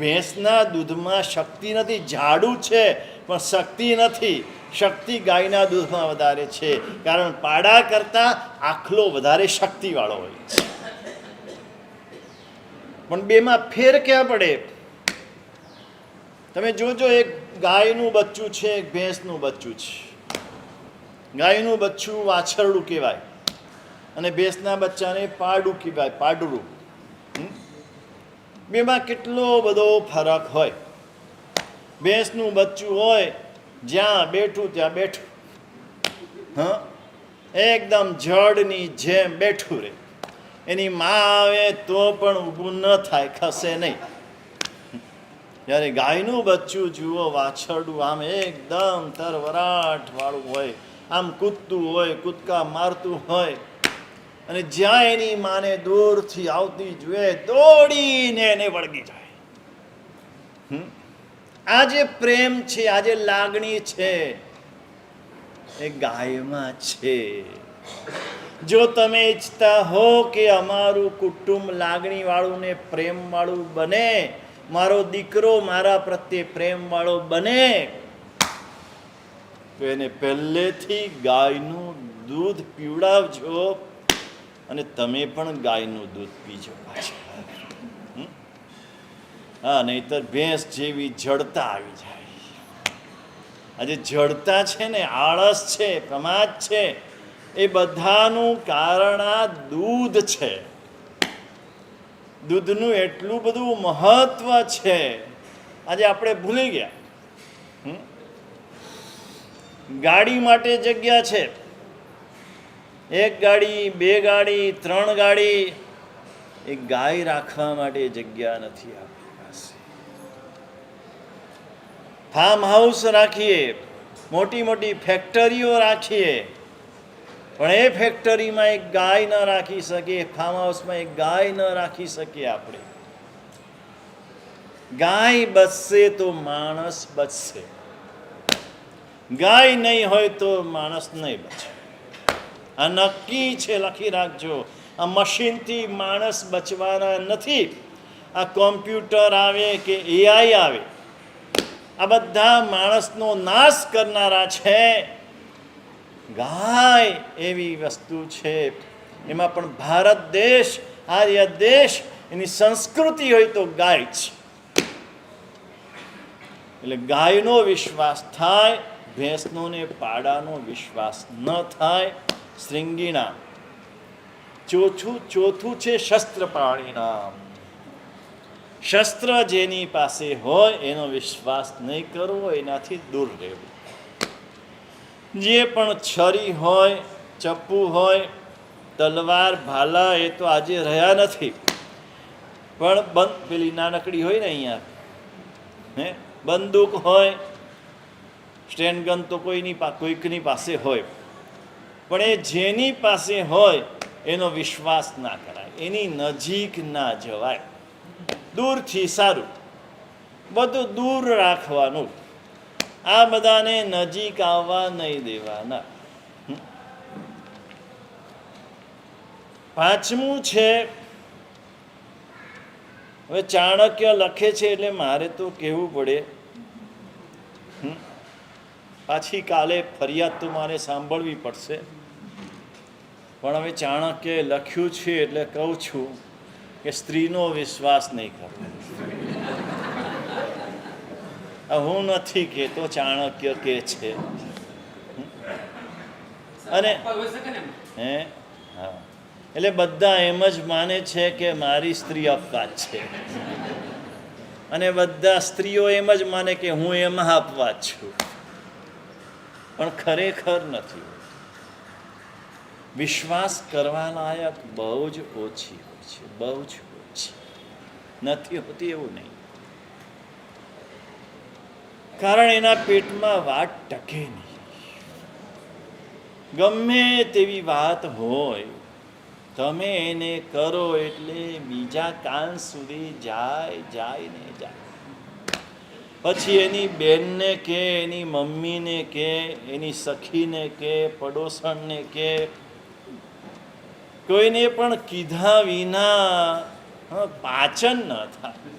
ભેંસના દૂધમાં શક્તિ નથી. જાડું છે પણ શક્તિ નથી. શક્તિ ગાયના દૂધમાં વધારે છે. કારણ પાડા કરતાં આખલો વધારે શક્તિવાળો હોય છે. પણ બેમાં ફેર ક્યાં પડે? તમે જોજો, એક ગાયનું બચ્ચું છે, એક ભેંસનું બચ્ચું છે. ગાયનું બચ્ચું વાછરડું કહેવાય અને ભેંસના બચ્ચાને પાડું કહેવાય, પાડરું. બેમાં કેટલો બધો ફરક હોય. ભેંસનું બચ્ચું હોય જ્યાં બેઠું ત્યાં બેઠું, હા, એકદમ જડની જેમ બેઠું રહે. એની માં આવે તો પણ ઊભું ન થાય, ખસે નહીં. જ્યારે ગાયનું બચ્ચું જુઓ, વાછરડું આમ એકદમ તરવરાટ વાળું હોય, આમ કૂદતું હોય, કૂદકા મારતું હોય, અને જ્યાં એની માને દૂરથી આવતી જુએ દોડીને એને વળગી જાય. આ જે પ્રેમ છે, આ જે લાગણી છે, એ ગાયમાં છે. જો તમે ઈચ્છતા હો કે અમારું કુટુંબ લાગણી વાળું ને પ્રેમ વાળું બને, મારો દીકરો મારા પ્રત્યે પ્રેમ વાળો બને, તો એને પહેલેથી ગાયનું દૂધ પીવડાવજો અને તમે પણ ગાયનું દૂધ પીજો પાછા. હા, નહીતર ભેંસ જેવી જડતા આવી જાય. આજે જડતા છે ને, આળસ છે, પ્રમાદ છે, એ બધાનું કારણ આ દૂધ છે. દૂધનું એટલું બધું મહત્વ છે, આજે આપણે ભૂલી ગયા. ગાડી માટે જગ્યા છે, 1 ગાડી, 2 ગાડી, 3 ગાડી, એ ગાય રાખવા માટે જગ્યા નથી આપણી પાસે. ફાર્મ હાઉસ રાખીએ, મોટી મોટી ફેક્ટરીઓ રાખીએ, પણ એ ફેક્ટરીમાં એક ગાય ન રાખી શકીએ, ફાર્મ હાઉસમાં એક ગાય ન રાખી શકીએ આપણે. ગાય બચશે તો માણસ બચશે, ગાય નહીં હોય તો માણસ નહીં બચે. આ નક્કી છે, લખી રાખજો. આ મશીનથી માણસ બચવાના નથી. આ કોમ્પ્યુટર આવે કે એઆઈ આવે, આ બધા માણસનો નાશ કરનારા છે. ગાય એવી વસ્તુ છે, એમાં પણ ભારત દેશ, આર્ય દેશ, એની સંસ્કૃતિ હોય તો ગાય છે. એટલે ગાયનો વિશ્વાસ થાય, ભેંસનો ને પાડાનો વિશ્વાસ ન થાય. શ્રીંગીણા ચોથું છે શસ્ત્રપાણીનામ. શસ્ત્ર જેની પાસે હોય એનો વિશ્વાસ નહીં કરવો, એનાથી દૂર રહેવું. જે પણ છરી હોય, ચપ્પુ હોય, તલવાર, ભાલા, એ તો આજે રહ્યા નથી, પણ પેલી નાનકડી હોય ને અહીંયા, બંદૂક હોય, સ્ટેન ગન તો કોઈકની પાસે હોય, પણ એ જેની પાસે હોય એનો વિશ્વાસ ના કરાય, એની નજીક ના જવાય. દૂરથી સારું, બધું દૂર રાખવાનું. આ બધાને નજીક આવવા નહીં દેવાના. 5મું છે, હવે ચાણક્ય લખે છે એટલે મારે તો કહેવું પડે. પાછી કાલે ફરિયાદ તો મારે સાંભળવી પડશે, પણ હવે ચાણક્યએ લખ્યું છે એટલે કહું છું કે સ્ત્રીનો વિશ્વાસ નહીં કરવો. હું નથી કહેતો, ચાણક્ય કે છે. અને હા, એટલે બધા એમ જ માને છે કે મારી સ્ત્રી અપવાદ છે, અને બધા સ્ત્રીઓ એમ જ માને કે હું એમાં અપવાદ છું, પણ ખરેખર નથી. વિશ્વાસ કરવા લાયક બહુ જ ઓછી હોય છે, બહુ જ ઓછી નથી હોતી એવું નહીં. કારણ એના પેટમાં વાત ટકે નહીં. ગમે તેવી વાત હોય, તમે એને કરો એટલે બીજા કાન સુધી જાય ને જાય. પછી એની બેનને કે, એની મમ્મીને કે, એની સખીને કે, પડોશણને કે, કોઈને પણ કીધા વિના પાચન ન થાય.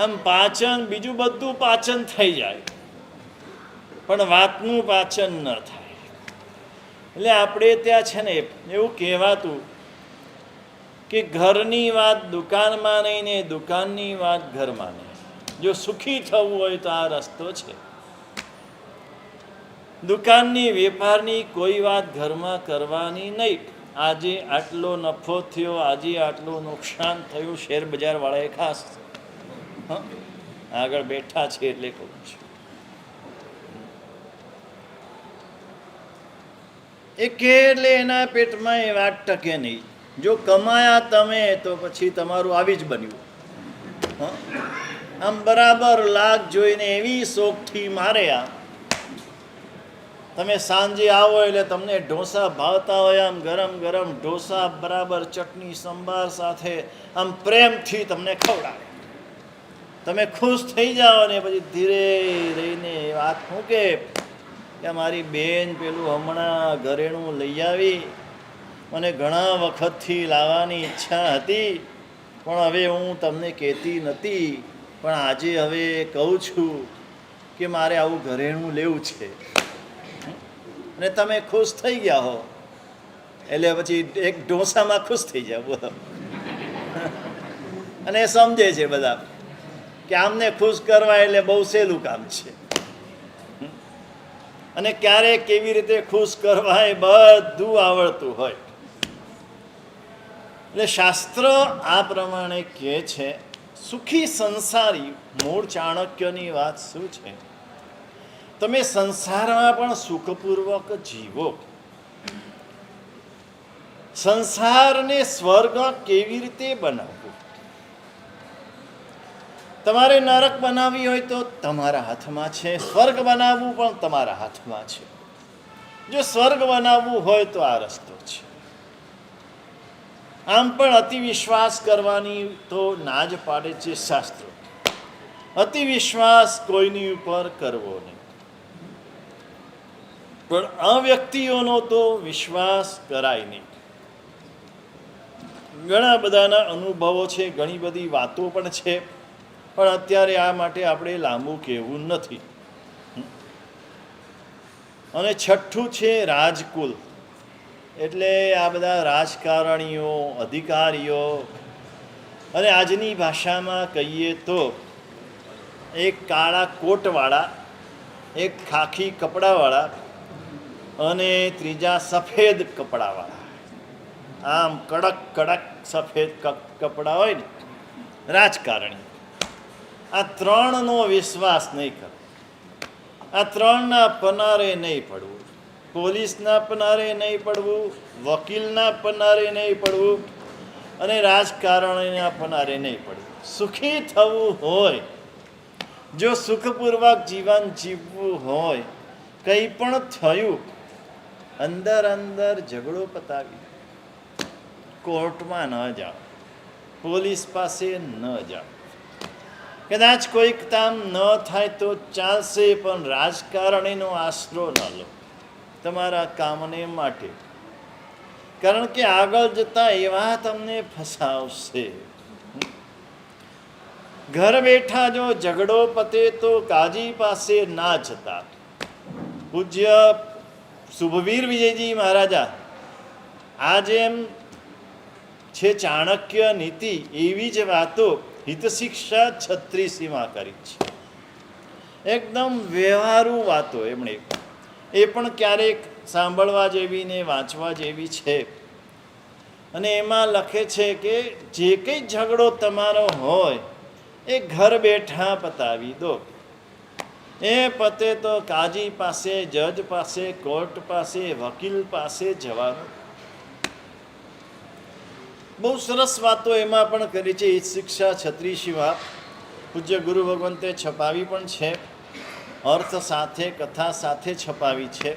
આમ પાચન, બીજું બધું પાચન થઈ જાય, પણ વાતનું પાચન ન થાય. એટલે આપણે ત્યાં છે ને એવું કહેવાતું કે ઘરની વાત દુકાનમાં નહીં ને દુકાનની વાત ઘરમાં નહીં. જો સુખી થવું હોય તો આ રસ્તો છે. દુકાનની વેપારની કોઈ વાત ઘરમાં કરવાની નહીં. આજે આટલો નફો થયો, આજે આટલું નુકસાન થયું, શેર બજાર વાળાએ ખાસ હા, આગળ બેઠા છે એટલે કહું છું. એ કે એટલે એના પેટમાં એ વાત ટકે નહીં. જો કમાયા તમે તો પછી તમારું આવી જ બન્યું. હા, આમ બરાબર લાગ જોઈને એવી શોખથી મારે આમ. તમે સાંજે આવો એટલે તમને ઢોસા ભાવતા હોય, આમ ગરમ ગરમ ઢોસા બરાબર ચટણી સંભાર સાથે આમ પ્રેમથી તમને ખવડાવે. તમે ખુશ થઈ જાઓ ને પછી ધીરે રહીને વાત શું કે મારી બેન પેલું હમણાં ઘરેણું લઈ આવી, મને ઘણા વખતથી લાવવાની ઈચ્છા હતી પણ હવે હું તમને કહેતી નથી, પણ આજે હવે કહું છું કે મારે આવું ઘરેણું લેવું છે. અને તમે ખુશ થઈ ગયા હો એટલે પછી એક ઢોસામાં ખુશ થઈ જાવ. બોલો. અને એ સમજે છે બધા કે આમને ખુશ કરવા એટલે બહુ સહેલું કામ છે. અને ક્યારે કેવી રીતે ખુશ કરવા એ બધું આવડતું હોય. એટલે શાસ્ત્ર આ પ્રમાણે કહે છે, સુખી સંસારી. મૂળ ચાણક્યની વાત શું છે? તમે સંસારમાં પણ સુખપૂર્વક જીવો. સંસારને સ્વર્ગ કેવી રીતે બનાવવું? તમારે નરક બનાવવી હોય તો તમારા હાથમાં છે, સ્વર્ગ બનાવવું પણ તમારા હાથમાં છે. જો સ્વર્ગ બનાવવું હોય તો આ રસ્તો છે. આમ પણ અતિ વિશ્વાસ કરવાની તો ના જ પાડે છે શાસ્ત્રો. અતિ વિશ્વાસ કોઈની ઉપર કરવો નહીં. પણ આ વ્યક્તિઓનો તો વિશ્વાસ કરાય નહીં. ઘણા બધાના અનુભવો છે, ઘણી બધી વાતો પણ છે, પણ અત્યારે આ માટે આપણે લાંબુ કહેવું નથી. અને છઠ્ઠું છે રાજકુલ. એટલે આ બધા રાજકારણીઓ, અધિકારીઓ, અને આજની ભાષામાં કહીએ તો એક કાળા કોટવાળા, એક ખાખી કપડાવાળા અને ત્રીજા સફેદ કપડાવાળા. આમ કડક કડક સફેદ કપડાં હોય ને, રાજકારણી. આ ત્રણનો વિશ્વાસ નહીં કરો. આ ત્રણના પનારે નહીં પડવું. પોલીસના પનારે નહીં પડવું, વકીલના પનારે નહીં પડવું, અને રાજકારણીના પનારે નહીં પડવું. સુખી થવું હોય, જો સુખપૂર્વક જીવન જીવવું હોય, કંઈ પણ થયું અંદર અંદર ઝઘડો પતાવી કોર્ટમાં ન જાઓ, પોલીસ પાસે ન જાઓ. કદાચ કોઈક કામ ન થાય તો ચાલશે, પણ રાજકારણીનો આશરો ન લો તમારા કામને માટે. કારણ કે આગળ જતા એવા તમને ફસાવશે. ઘર બેઠા જો ઝઘડો પતે તો કાજી પાસે ના જતા. પૂજ્ય શુભવીર વિજયજી મહારાજા આ જેમ છે ચાણક્ય નીતિ, એવી જ વાતો હિતશિક્ષા 36માં કરી છે. એકદમ વ્યવહારુ વાતો એમણે, એ પણ ક્યારેક સાંભળવા જેવી ને વાંચવા જેવી છે. અને એમાં લખે છે કે જે કંઈ ઝઘડો તમારો હોય એ ઘર બેઠા પતાવી દો. એ પતે તો કાજી પાસે, જજ પાસે, કોર્ટ પાસે, વકીલ પાસે જવાનું. બહુ સરસ વાતો એમાં પણ કરી છે. શિક્ષા 36માં પૂજ્ય ગુરુ ભગવંતે છપાવી પણ છે, અર્થ સાથે, કથા સાથે છપાવી છે.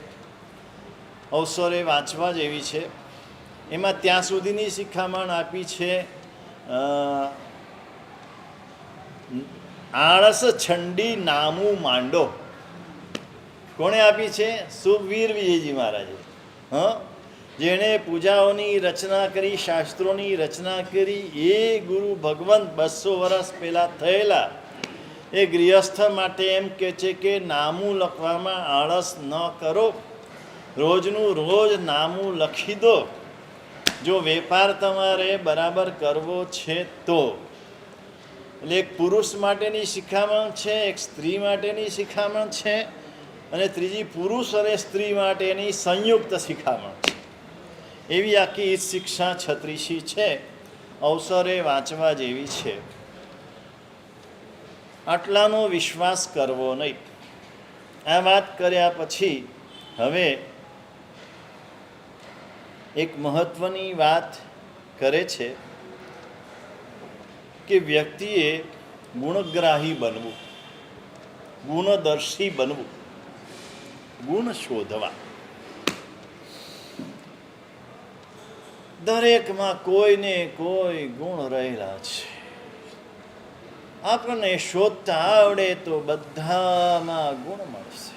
અવસરે વાંચવા જેવી છે. એમાં ત્યાં સુધીની શિખામણ આપી છે, આળસ છંડી નામું માંડો. કોણે આપી છે? શુભવીર વિજયજી મહારાજે. જેણે પૂજાઓની રચના કરી, શાસ્ત્રોની રચના કરી, એ ગુરુ ભગવંત 200 વર્ષ પહેલાં થયેલા. એ ગૃહસ્થ માટે એમ કહે છે કે નામું લખવામાં આળસ ન કરો, રોજનું રોજ નામું લખી દો. જો વેપાર તમારે બરાબર કરવો છે તો. એટલે એક પુરુષ માટેની શિખામણ છે, એક સ્ત્રી માટેની શિખામણ છે, અને ત્રીજી પુરુષ અને સ્ત્રી માટેની સંયુક્ત શિખામણ છે. એવી આખી શિક્ષા 36 છે. અવસરે વાંચવા જેવી છે. આટલાનો વિશ્વાસ કરવો નહીં. આ વાત કર્યા પછી હવે એક મહત્વની વાત કરે છે કે વ્યક્તિએ ગુણગ્રાહી બનવું, ગુણદર્શી બનવું, ગુણ શોધવા. દરેકમાં કોઈને કોઈ ગુણ રહેલા છે. આપણને શોધતા આવડે તો બધામાં ગુણ મળશે.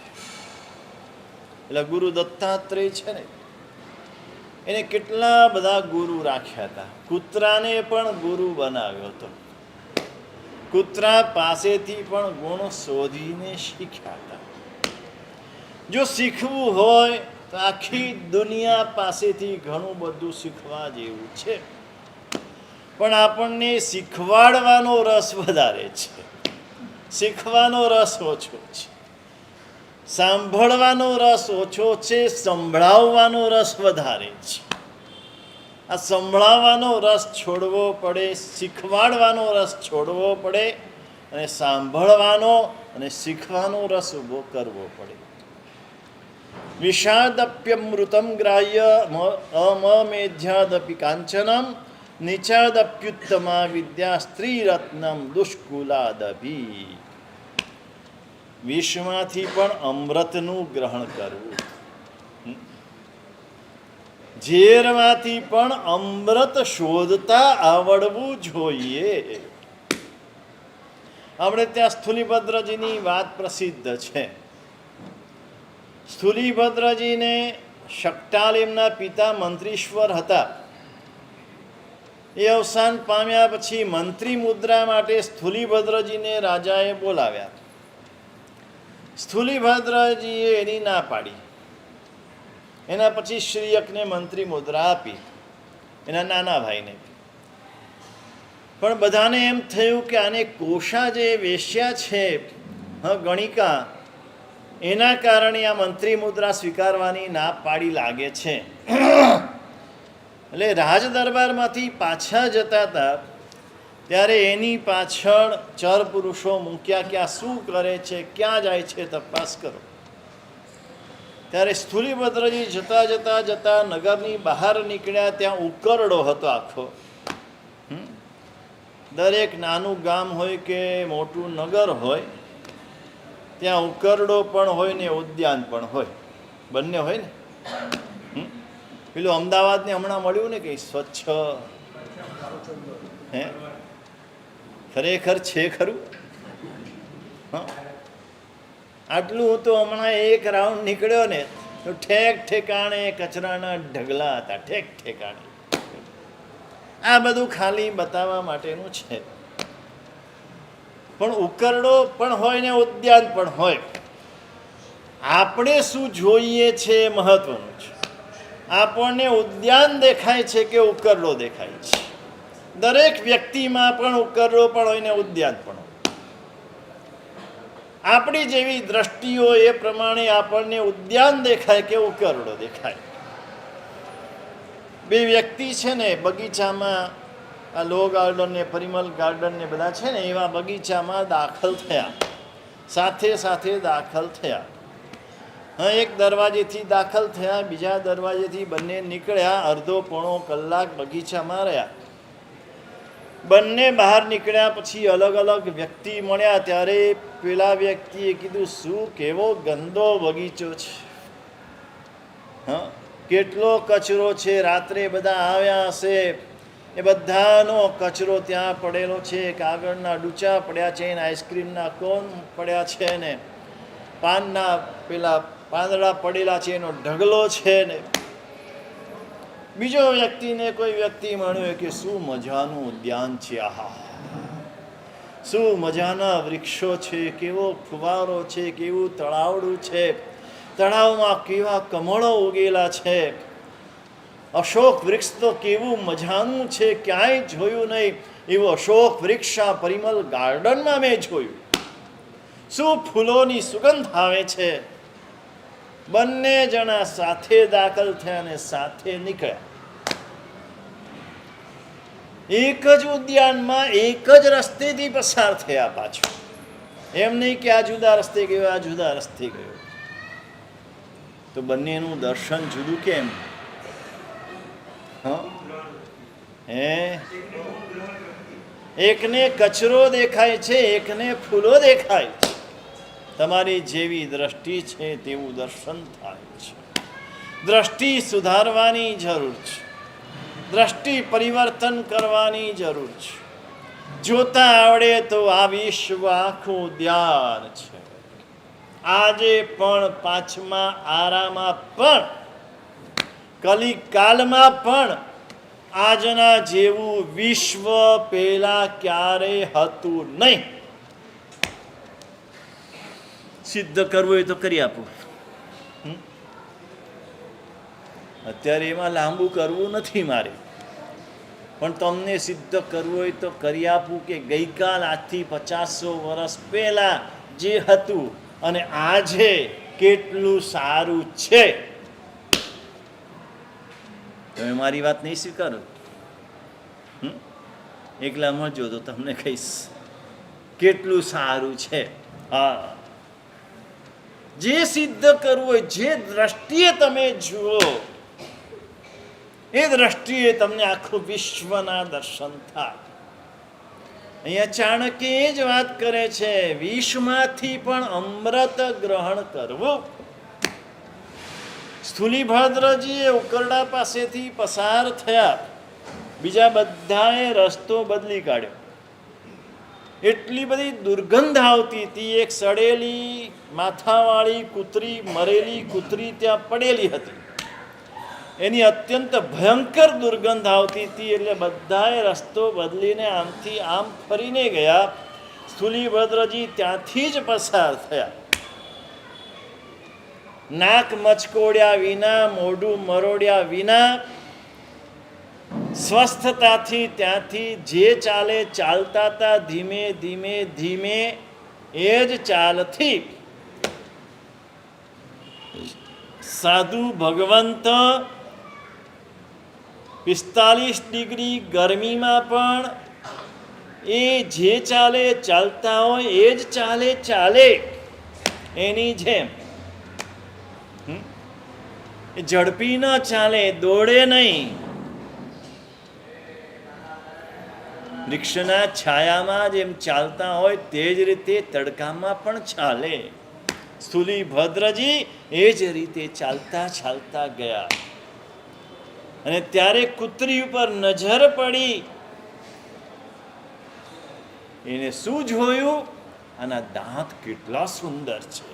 એટલે ગુરુ દત્તાત્રેય છે ને, એને કેટલા બધા ગુરુ રાખ્યા હતા. કૂતરાને પણ ગુરુ બનાવ્યો હતો. કૂતરા પાસેથી પણ ગુણ શોધીને શીખ્યા હતા. જો શીખવું હોય તો આખી દુનિયા પાસેથી ઘણું બધું શીખવા જેવું છે, પણ આપણને શીખવાડવાનો રસ વધારે છે, શીખવાનો રસ ઓછો છે. સાંભળવાનો રસ ઓછો છે, સંભળાવવાનો રસ વધારે છે. આ સંભળાવવાનો રસ છોડવો પડે, શીખવાડવાનો રસ છોડવો પડે, અને સાંભળવાનો અને શીખવાનો રસ ઊભો કરવો પડે. વિષાદપ્યમૃતમ ગ્રાહ્ય અમેધ્યાદપી કાંચનમ નિચાદપ્યુત્તમા વિદ્યા સ્ત્રીરત્નમ દુષ્કુલાદભી. વિષમાંથી પણ અમૃતનું ગ્રહણ કરવું, ઝેરમાંથી પણ અમૃત શોધતા આવડવું જોઈએ. આપણે ત્યાં સ્થુલીભદ્રજીની વાત પ્રસિદ્ધ છે. સ્થુલીભદ્રજીને શકટાલ એમના પિતા મંત્રીશ્વર હતા. એ અવસાન પામ્યા પછી મંત્રી મુદ્રા માટે સ્થુલીભદ્રજીને રાજાએ બોલાવ્યા. સ્થુલીભદ્રજીએ એની ના પાડી. એના પછી શ્રીયકને મંત્રી મુદ્રા આપી, એના નાના ભાઈને. પણ બધાને એમ થયું કે આને કોષા જે વેશ્યા છે, ગણિકા, એના કારણે આ મંત્રી મુદ્રા સ્વીકારવાની ના પાડી લાગે છે. એટલે રાજ દરબારમાંથી પાછા જતા હતા ત્યારે એની પાછળ ચર પુરુષો મૂક્યા કે આ શું કરે છે, ક્યાં જાય છે, તપાસ કરો. ત્યારે સ્થુલીભદ્રજી જતા જતા જતા નગરની બહાર નીકળ્યા. ત્યાં ઉકરડો હતો આખો. દરેક નાનું ગામ હોય કે મોટું નગર હોય ત્યાં ઉકરડો પણ હોય ને ઉદ્યાન પણ હોય, બંને હોય ને. પેલું અમદાવાદને હમણાં મળ્યું ને કંઈ સ્વચ્છ, હે ખરેખર છે ખરું? આટલું તો હમણાં એક રાઉન્ડ નીકળ્યો ને તો ઠેક ઠેકાણે કચરાના ઢગલા હતા, ઠેક ઠેકાણે. આ બધું ખાલી બતાવવા માટેનું છે. પણ ઉકરડો પણ હોય ને ઉદ્યાન પણ હોય. આપણે શું જોઈએ છે એ મહત્વનું છે. આપણને ઉદ્યાન દેખાય છે કે ઉકરડો દેખાય છે? દરેક વ્યક્તિમાં પણ ઉકરડો પણ હોય ને ઉદ્યાન પણ હોય. આપણી જેવી દ્રષ્ટિઓ એ પ્રમાણે આપણને ઉદ્યાન દેખાય કે ઉકરડો દેખાય. બે વ્યક્તિ છે ને બગીચામાં, આ લો ગાર્ડન ને પરિમલ ગાર્ડન ને બધા છે ને એવા બગીચામાં દાખલ થયા, સાથે સાથે દાખલ થયા. એક દરવાજેથી દાખલ થયા, બીજા દરવાજેથી બંને નીકળ્યા. અડધો પોણો કલાક બગીચામાં રહ્યા. બંને બહાર નીકળ્યા પછી અલગ અલગ વ્યક્તિ મળ્યા. ત્યારે પેલા વ્યક્તિએ કીધું, શું કેવો ગંદો બગીચો છે, કેટલો કચરો છે. રાત્રે બધા આવ્યા હશે, એ બધાનો કચરો ત્યાં પડેલો છે. કાગળના ડૂચા પડ્યા છે, ને આઈસ્ક્રીમના કોન પડ્યા છે, ને પાનના પેલા પાંદડા પડેલા છે, એનો ઢગલો છે. ને બીજો વ્યક્તિને કોઈ વ્યક્તિ મળ્યો કે શું મજાનું ઉદ્યાન છે, આહા શું મજાના વૃક્ષો છે, કેવો ફુવારો છે, કેવું તળાવડું છે, તળાવમાં કેવા કમળો ઉગેલા છે, અશોક વૃક્ષ તો કેવું મજાનું છે, ક્યાંય જોયું નહીં એવું અશોક વૃક્ષ આ પરિમલ ગાર્ડનમાં મેં જોયું. શું ફૂલોની સુગંધ આવે છે. બંને જણા સાથે દાખલ થયા અને સાથે નીકળ્યા. એક જ ઉદ્યાનમાં એક જ રસ્તેથી પસાર થયા. પાછું એમ નહીં કે આ જુદા રસ્તે ગયો, આ જુદા રસ્તે ગયો. તો બંનેનું દર્શન જુદું કેમ? હે, એકને કચરો દેખાય છે, એકને ફૂલો દેખાય છે. તમારી જેવી દ્રષ્ટિ છે તેવું દર્શન થાય છે. દ્રષ્ટિ સુધારવાની જરૂર છે, દ્રષ્ટિ પરિવર્તન કરવાની જરૂર છે. જોતા આવડે તો આ વિશ્વ આખું ધ્યાન છે. આજે પણ પાંચમા આરામાં પણ કલિકાલમાં પણ આજના જેવું વિશ્વ પહેલા ક્યારેય હતું નહીં. સિદ્ધ કરવું હોય તો કરી આપું. અત્યારે એમાં લાંબુ કરવું નથી મારે, પણ તમને સિદ્ધ કરવું હોય તો કરી આપું કે ગઈકાલ આજથી 500 વર્ષ પહેલા જે હતું અને આજે કેટલું સારું છે. તમે મારી વાત નહીં સ્વીકારો, એકલા મળજો તો તમને કહીશ કેટલું સારું છે. હા, જે સિદ્ધ કરવું હોય, જે દ્રષ્ટિએ તમે જુઓ એ દ્રષ્ટિએ તમને આખું વિશ્વના દર્શન થાય. અહીંયા ચાણક્ય એ જ વાત કરે છે, વિષમાંથી પણ અમૃત ગ્રહણ કરવું. સ્થૂલીભદ્રજીએ ઉકરડા પાસેથી પસાર થયા, બીજા બધાએ રસ્તો બદલી કાઢ્યો. એટલી બધી દુર્ગંધ આવતી હતી. એક સડેલી માથાવાળી કૂતરી, મરેલી કૂતરી ત્યાં પડેલી હતી. એની અત્યંત ભયંકર દુર્ગંધ આવતી હતી. એટલે બધાએ રસ્તો બદલીને આમથી આમ ફરીને ગયા. સ્થૂલીભદ્રજી ત્યાંથી જ પસાર થયા. નાક મચકોડ્યા વિના, મોઢું મરોડ્યા વિના, સ્વસ્થતાથી ત્યાંથી જે ચાલે ચાલતા હતા. ધીમે ધીમે ધીમે એ જ ચાલથી સાધુ ભગવંત 45 ડિગ્રી ગરમીમાં પણ એ જે ચાલે ચાલતા હોય એ જ ચાલે ચાલે. એની જેમ ઝડપી ન ચાલે, દોડે નહીં. વૃક્ષના છાયામાં જેમ ચાલતા હોય તે જ રીતે તડકામાં પણ ચાલે. સ્થૂલીભદ્રજી એ જ રીતે ચાલતા ચાલતા ગયા. અને ત્યારે કૂતરી ઉપર નજર પડી. એને શું જોયું? આના દાંત કેટલા સુંદર છે.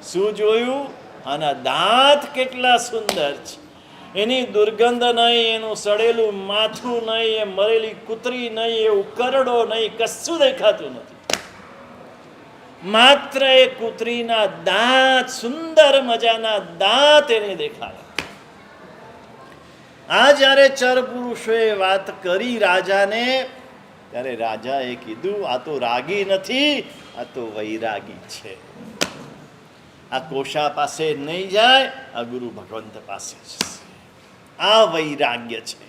શું જોયું? આના દાંત કેટલા સુંદર છે. એની દુર્ગંધ નહીં, એનું સડેલું માથું નહીં, એ મરેલી કૂતરી નહીં, એ ઉકરડો નહીં, કશું દેખાતું નથી. માત્ર એ કૂતરીના દાંત, સુંદર મજાના દાંત એને દેખાયા. આ જ્યારે ચર પુરુષોએ વાત કરી રાજાને, ત્યારે રાજાએ કીધું, આ તો રાગી નથી, આ તો વૈરાગી છે. આ કોશા પાસે નહીં જાય, આ ગુરુ ભગવંત પાસે જશે. આ વૈરાગ્ય છે.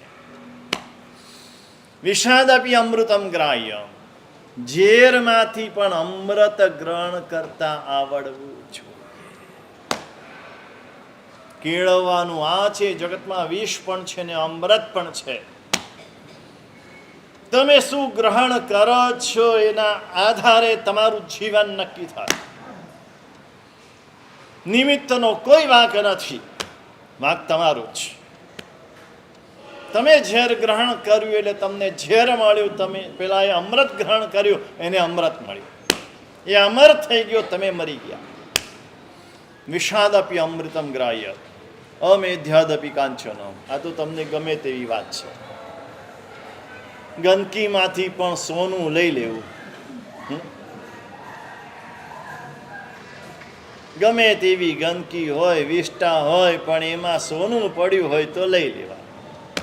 વિષાદપી અમૃતમ ગ્રાહ્ય, ઝેરમાંથી પણ અમૃત ગ્રહણ કરતા આવડવું જોઈએ. કેળવવાનું આ છે. જગતમાં વિષ પણ છે ને અમૃત પણ છે. તમે શું ગ્રહણ કરો છો એના આધારે તમારું જીવન નક્કી થાય. નિમિત્તનો કોઈ વાંક નથી, વાંક તમારો જ. તમે ઝેર ગ્રહણ કર્યું એટલે તમને ઝેર મળ્યું. તમે પેલા એ અમૃત ગ્રહણ કર્યું, એને અમૃત મળ્યું. એ અમર થઈ ગયો, તમે મરી ગયા. વિષાદપી અમૃતમ ગ્રાહ્ય અમેધ્યાદપી કાંચન. આ તો તમને ગમે તેવી વાત છે. ગંદકીમાંથી પણ સોનું લઈ લેવું. ગમે તેવી ગંદકી હોય, વિષ્ટા હોય, પણ એમાં સોનું પડ્યું હોય તો લઈ લેવા.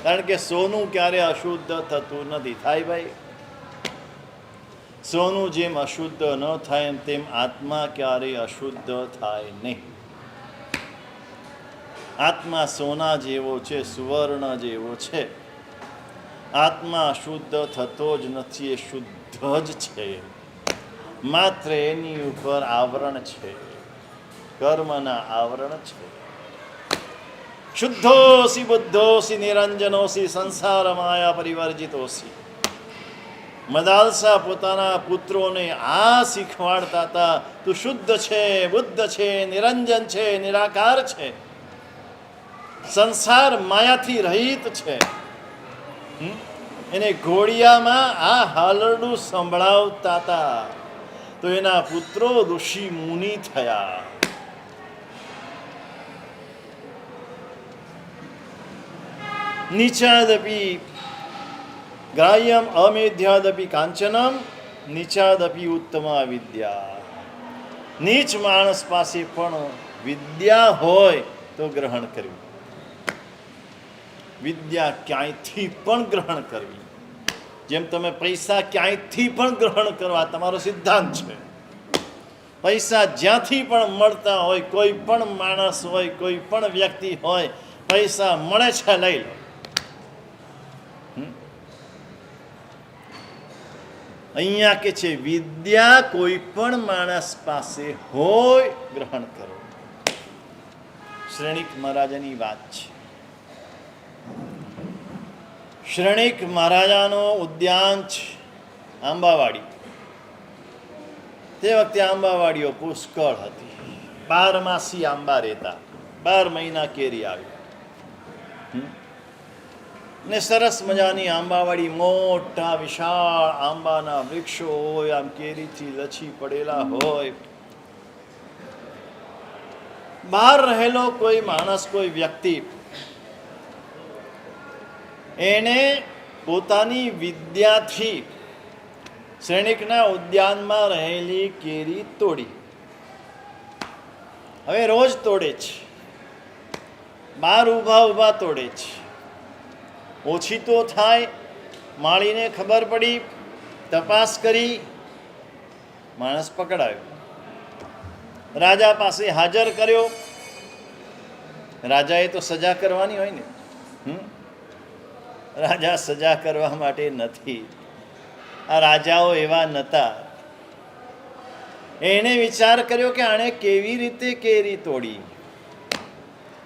કારણ કે સોનું ક્યારે અશુદ્ધ થતું નથી. થાય ભાઈ? સોનું જેમ અશુદ્ધ ન થાય તેમ આત્મા ક્યારેય અશુદ્ધ થાય નહીં. આત્મા સોના જેવો છે, સુવર્ણ જેવો છે. આત્મા શુદ્ધ થતો જ નથી, એ શુદ્ધ જ છે. માત્ર એની ઉપર આવરણ છે, કર્મના આવરણ છે. શુદ્ધોસી બુદ્ધોસી નિરંજનોસી સંસાર માયા પરિવર્જિતોસી. મદાલસા પોતાના પુત્રોને આ શીખવાડતા હતા, તું શુદ્ધ છે, બુદ્ધ છે, નિરંજન છે, નિરાકાર છે, સંસાર માયાથી રહિત છે. એને ઘોડિયામાં આ હાલરડું સંભળાવતા હતા તો એના પુત્રો ઋષિ મુનિ થયા. નીચાદપી ગ્રાહ્યમ અમેધ્યાદપી કાંચનમ નીચાદપી ઉત્તમા વિદ્યા. નીચ માણસ પાસે પણ વિદ્યા હોય તો ગ્રહણ કરવી, વિદ્યા ક્યાંયથી પણ ગ્રહણ કરવી. જેમ તમે પૈસા ક્યાંયથી પણ ગ્રહણ કરવા તમારો સિદ્ધાંત છે. પૈસા જ્યાંથી પણ મળતા હોય, કોઈ પણ માણસ હોય, કોઈ પણ વ્યક્તિ હોય, પૈસા મળે છે લઈ લો. અહીંયા કે છે વિદ્યા કોઈ પણ માણસ પાસે હોય ગ્રહણ કરો. શ્રેણિક મહારાજાની વાત છે. શ્રેણિક મહારાજાનો ઉદ્યાન છે આંબાવાડી. તે વખતે આંબાવાડીઓ પુષ્કળ હતી. 12 માસી આંબા રહેતા, 12 મહિના કેરી આવી. ને સરસ મજાની આંબાવાડી, મોટા વિશાળ આંબાના વૃક્ષો હોય, આમ કેરીથી લછી પડેલા હોય. બહાર રહેલો કોઈ માણસ, કોઈ વ્યક્તિ એને પોતાની વિદ્યાથી શ્રેણિકના ઉદ્યાનમાં રહેલી કેરી તોડી. હવે રોજ તોડે છે, બહાર ઊભા ઊભા તોડે છે. ઓછી તો થાય, માળીને ખબર પડી, તપાસ કરી, માણસ પકડાયો, રાજા પાસે હાજર કર્યો. રાજાએ તો સજા કરવાની હોય ને. રાજા સજા કરવા માટે નથી. આ રાજાઓ એવા નહોતા. એણે વિચાર કર્યો કે આણે કેવી રીતે કેરી તોડી.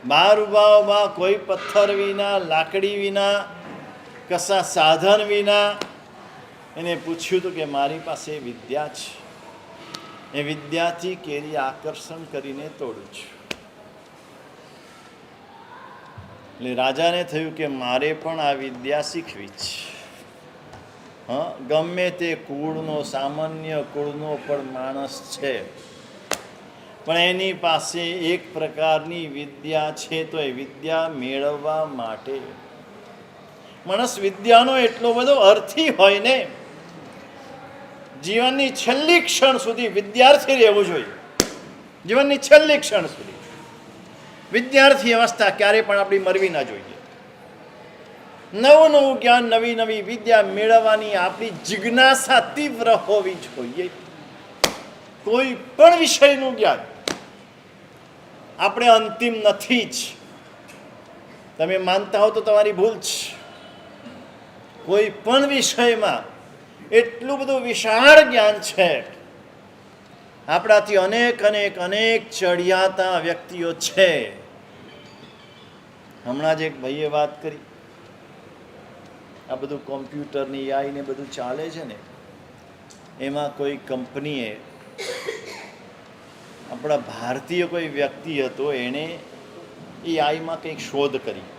બહાર ઊભા ઊભા, કોઈ પથ્થર વિના, લાકડી વિના, કશા સાધન વિના. એને પૂછ્યું હતું કે મારી પાસે વિદ્યા છે, એ વિદ્યાથી કેરી આકર્ષણ કરીને તોડું છું. એટલે રાજાને થયું કે મારે પણ આ વિદ્યા શીખવી છે. ગમે તે કુળનો, સામાન્ય કુળનો પણ માણસ છે, પણ એની પાસે એક પ્રકારની વિદ્યા છે, તો એ વિદ્યા મેળવવા માટે માણસ વિદ્યાનો એટલો બધો અર્થી હોય ને, જીવનની છેલ્લી ક્ષણ સુધી વિદ્યાર્થી રહેવું જોઈએ. જીવનની છેલ્લી ક્ષણ સુધી વિદ્યાર્થી અવસ્થા ક્યારે પણ આપણી મરવી ના જોઈએ. નવું નવું જ્ઞાન, નવી નવી વિદ્યા મેળવવાની આપણી જિજ્ઞાસા તીવ્ર હોવી જોઈએ. કોઈ પણ વિષયનું જ્ઞાન આપણે અંતિમ નથી જ. તમે માનતા હો તો તમારી ભૂલ છે. કોઈ પણ વિષયમાં એટલું બધું વિશાળ જ્ઞાન છે. આપણાથી અનેક અનેક અનેક ચડિયાતા વ્યક્તિઓ છે. હમણાં જ એક ભાઈએ વાત કરી, આ બધું કોમ્પ્યુટરની AI ને બધું ચાલે છે ને, એમાં કોઈ કંપનીએ, આપણા ભારતીય કોઈ વ્યક્તિ હતો, એણે AIમાં કંઈક શોધ કરી.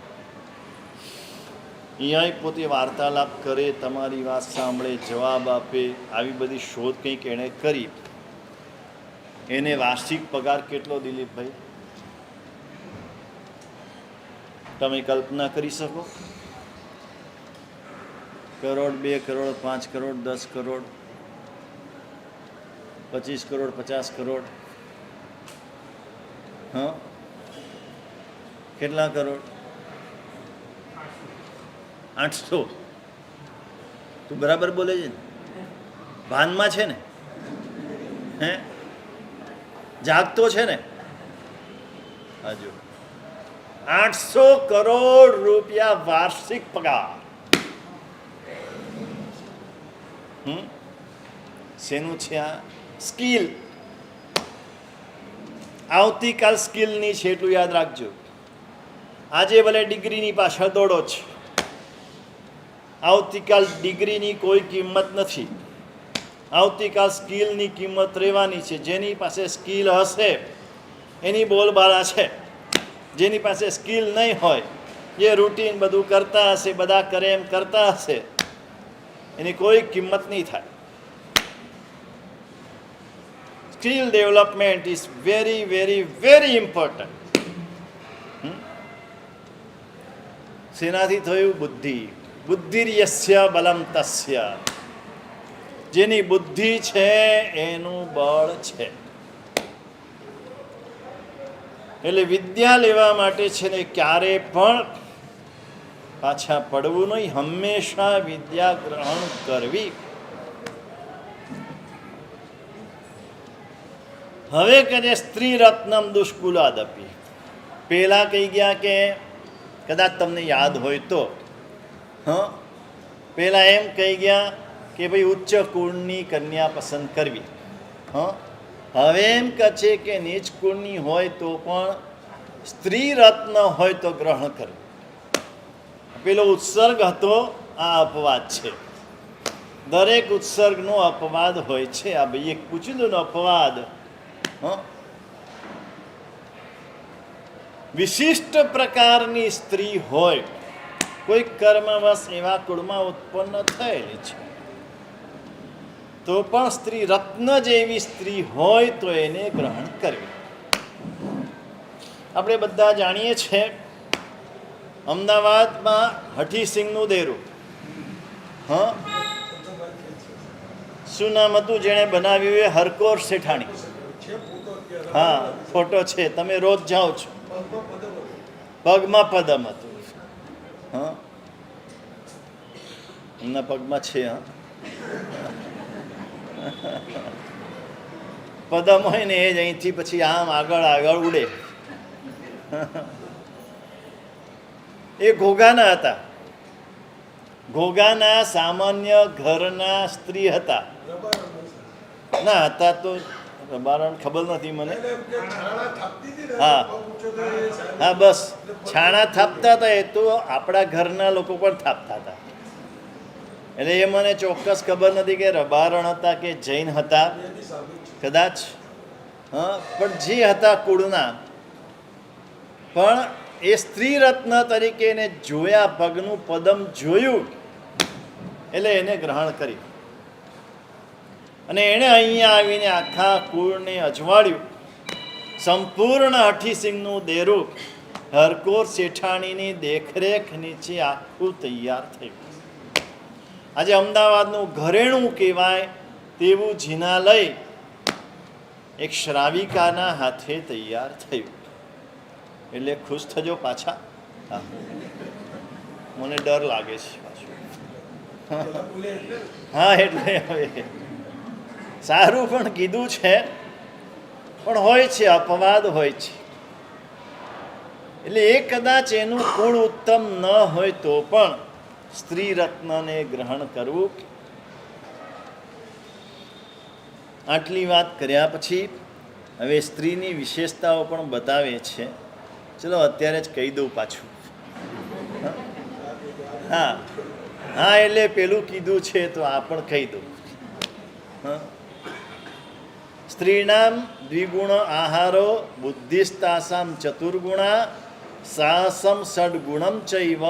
AI પોતે વાર્તાલાપ કરે, તમારી વાત સાંભળે, જવાબ આપે, આવી બધી શોધ કંઈક એણે કરી. એને વાર્ષિક પગાર કેટલો, દિલીપભાઈ? તમે કલ્પના કરી શકો? કરોડ, 2 કરોડ, 5 કરોડ, 10 કરોડ, 25 કરોડ, 50 કરોડ? કેટલા કરોડ? 800. તું બરાબર બોલે છે ને? ભાનમાં છે ને? જાગતો છે ને? હજુ 800 કરોડ રૂપિયા વાર્ષિક પગાર. શેનું છે આ? સ્કિલ, આવતીકાલ સ્કિલની છે એટલું યાદ રાખજો. આજે ભલે ડિગ્રીની પાછળ દોડો છે, આવતીકાલ ડિગ્રીની કોઈ કિંમત નથી. આવતીકાલ સ્કિલની કિંમત રહેવાની છે. જેની પાસે સ્કિલ હશે એની બોલબાલા છે. જેની પાસે સ્કિલ નહીં હોય, જે રૂટીન બધું કરતા હશે, બધા કરે એમ કરતા હશે, એની કોઈ કિંમત નહીં થાય. Skill development is very very very important. શેનાથી થયું? બુદ્ધિ. બુદ્ધિર્યસ્ય બલમ તસ્ય. જેની બુદ્ધિ છે એનું બળ છે. એટલે વિદ્યા લેવા માટે છે ને ક્યારે પણ પાછા પડવું નહીં. હંમેશા વિદ્યા ગ્રહણ કરવી. હવે કહે સ્ત્રી રત્નમ દુષ્કુલાદપી. પેલા કહી ગયા કે કદાચ તમને યાદ હોય તો પેલા એમ કહી ગયા કે ભાઈ ઉચ્ચ કુળની કન્યા પસંદ કરવી. હવે એમ કહે છે કે નીચ કુળની હોય તો પણ સ્ત્રી રત્ન હોય તો ગ્રહણ કરવું. પેલો ઉત્સર્ગ હતો, આ અપવાદ છે. દરેક ઉત્સર્ગનો અપવાદ હોય છે. આ ભાઈ એક પૂછ્યું હતું ને અપવાદ. વિશિષ્ટ પ્રકારની સ્ત્રી હોય, કોઈ કર્મવશ એવા કુળમાં ઉત્પન્ન થયેલી છે, તો પણ સ્ત્રી રત્ન જેવી સ્ત્રી હોય તો એને ગ્રહણ કરવી. આપણે બધા જાણીએ છીએ અમદાવાદમાં હઠીસિંહનું દેરું. શું નામ હતું જેણે બનાવ્યું? એ હરકોર શેઠાણી. હા, ફોટો છે, તમે રોજ જાઓ છો. પગમાં પદમ હતું. એમના પગમાં છે. પદમ હોય ને એ જ અહીંથી પછી આમ આગળ આગળ ઉડે. એ ઘોઘાના હતા. ઘોઘાના સામાન્ય ઘરના સ્ત્રી હતા. ના હતા તો રબારણ ખબર નથી મને. હા હા, બસ છાણા થાપતા હતા. એ તો આપણા ઘરના લોકો પણ થાપતા હતા. એટલે એ મને ચોક્કસ ખબર નથી કે રબારણ હતા કે જૈન હતા, કદાચ. પણ જે હતા કુળના, પણ એ સ્ત્રી રત્ન તરીકે એને જોયા, પગનું પદમ જોયું એટલે એને ગ્રહણ કરી. અને એણે અહીંયા આવીને આખા કુળને અજવાળ્યું. સંપૂર્ણ હઠીસિંહનું દેરું હરકોર શેઠાણીની દેખરેખ નીચે આખું તૈયાર થયું. આજે અમદાવાદનું ઘરેણું કહેવાય તેવું જિનાલય એક શ્રાવિકાના હાથે તૈયાર થયું. એટલે ખુશ થજો પાછા. હા, મને ડર લાગે છે પાછું. હા, એટલે હવે સારું પણ કીધું છે, પણ હોય છે, અપવાદ હોય છે. એટલે એ કદાચ એનું કુળ ઉત્તમ ન હોય તો પણ સ્ત્રી રત્નને ગ્રહણ કરવું. આટલી વાત કર્યા પછી હવે સ્ત્રીની વિશેષતાઓ પણ બતાવે છે. ચલો અત્યારે જ કહી દઉં પાછું. હા હા, એટલે પેલું કીધું છે તો આ પણ કહી દઉં. સ્ત્રીણામ દ્વિગુણ આહારો બુદ્ધિસ્તાસામ ચતુર્ગુણા સાહસમ ષડગુણમ ચૈવ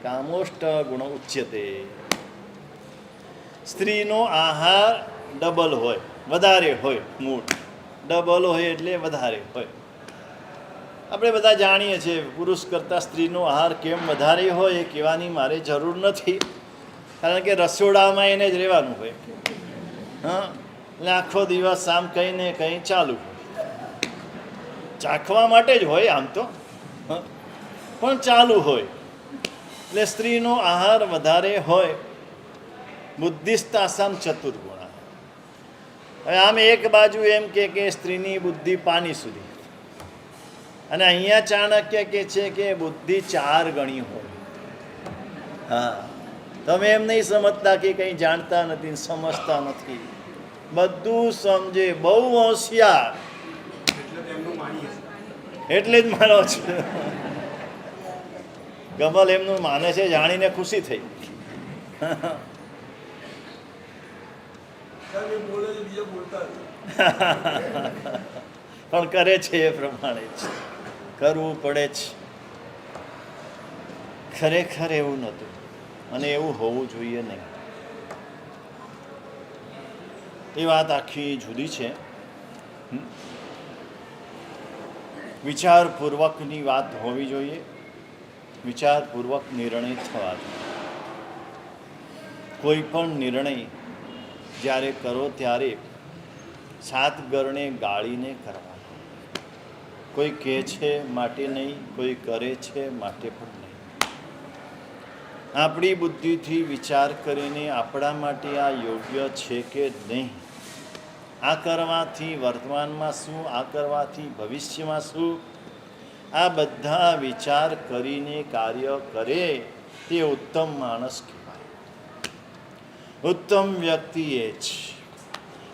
કામોષ્ટ ગુણ ઉચ્યતે. સ્ત્રીનો આહાર ડબલ હોય, વધારે હોય. મૂળ ડબલ હોય એટલે વધારે હોય. આપણે બધા જાણીએ છીએ પુરુષ કરતાં સ્ત્રીનો આહાર કેમ વધારે હોય એ કહેવાની મારે જરૂર નથી, કારણ કે રસોડામાં એને જ રહેવાનું હોય. એટલે આખો દિવસ આમ કંઈ ને કંઈ ચાલુ હોય. ચાખવા માટે જ હોય આમ તો, પણ ચાલુ હોય. એટલે સ્ત્રીનો આહાર વધારે હોય. બુદ્ધિસ્તાસામ ચતુર્ગુણા. હવે આમ એક બાજુ એમ કે સ્ત્રીની બુદ્ધિ પાની સુધી, અને અહીંયા ચાણક્ય કે છે કે બુદ્ધિ 4 ગણી હોય. હા, તમે એમ નહીં સમજતા કે કંઈ જાણતા નથી, સમજતા નથી. બધું સમજે, બહુ હોશિયાર, એટલે જ માનો છે. કમલ એમનું માને છે, જાણીને ખુશી થઈ. પણ કરે છે એ પ્રમાણે જ કરવું પડે જ. ખરેખર એવું નહોતું અને એવું હોવું જોઈએ નહીં. એ વાત આખી જુદી છે. વિચારપૂર્વકની વાત હોવી જોઈએ, વિચારપૂર્વક નિર્ણય થવા જોઈએ. કોઈ પણ નિર્ણય જ્યારે કરો ત્યારે સાત ગરણે ગાળીને કરવાનો. કોઈ કહે છે માટે નહીં, કોઈ કરે છે માટે પણ નહીં. આપણી બુદ્ધિથી વિચાર કરીને આપણા માટે આ યોગ્ય છે કે નહીં, આ કરવાથી વર્તમાનમાં શું, આ કરવાથી ભવિષ્યમાં શું, આ બધા વિચાર કરીને કાર્ય કરે તે ઉત્તમ માણસ કહેવાય. ઉત્તમ વ્યક્તિ એ જ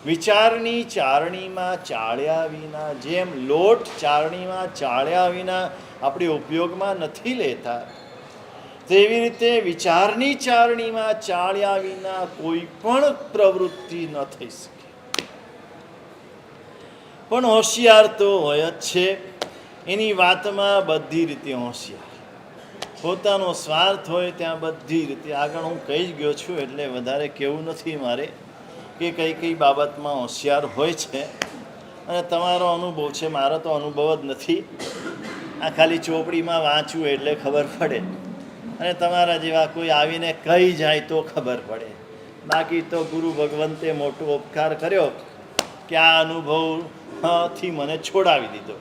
વિચારની ચારણીમાં ચાળ્યા વિના, જેમ લોટ ચારણીમાં ચાળ્યા વિના આપણે ઉપયોગમાં નથી લેતા, તેવી રીતે વિચારની ચારણીમાં ચાળ્યા વિના કોઈ પણ પ્રવૃત્તિ ન થઈ શકે. પણ હોશિયાર તો હોય જ છે. એની વાતમાં બધી રીતે હોશિયાર. પોતાનો સ્વાર્થ હોય ત્યાં બધી રીતે આગળ. હું કહી જ ગયો છું એટલે વધારે કહેવું નથી મારે કે કઈ કઈ બાબતમાં હોશિયાર હોય છે. અને તમારો અનુભવ છે, મારો તો અનુભવ જ નથી. આ ખાલી ચોપડીમાં વાંચવું એટલે ખબર પડે, અને તમારા જેવા કોઈ આવીને કહી જાય તો ખબર પડે. બાકી તો ગુરુ ભગવંતે મોટો ઉપકાર કર્યો કે આ અનુભવથી મને છોડાવી દીધો.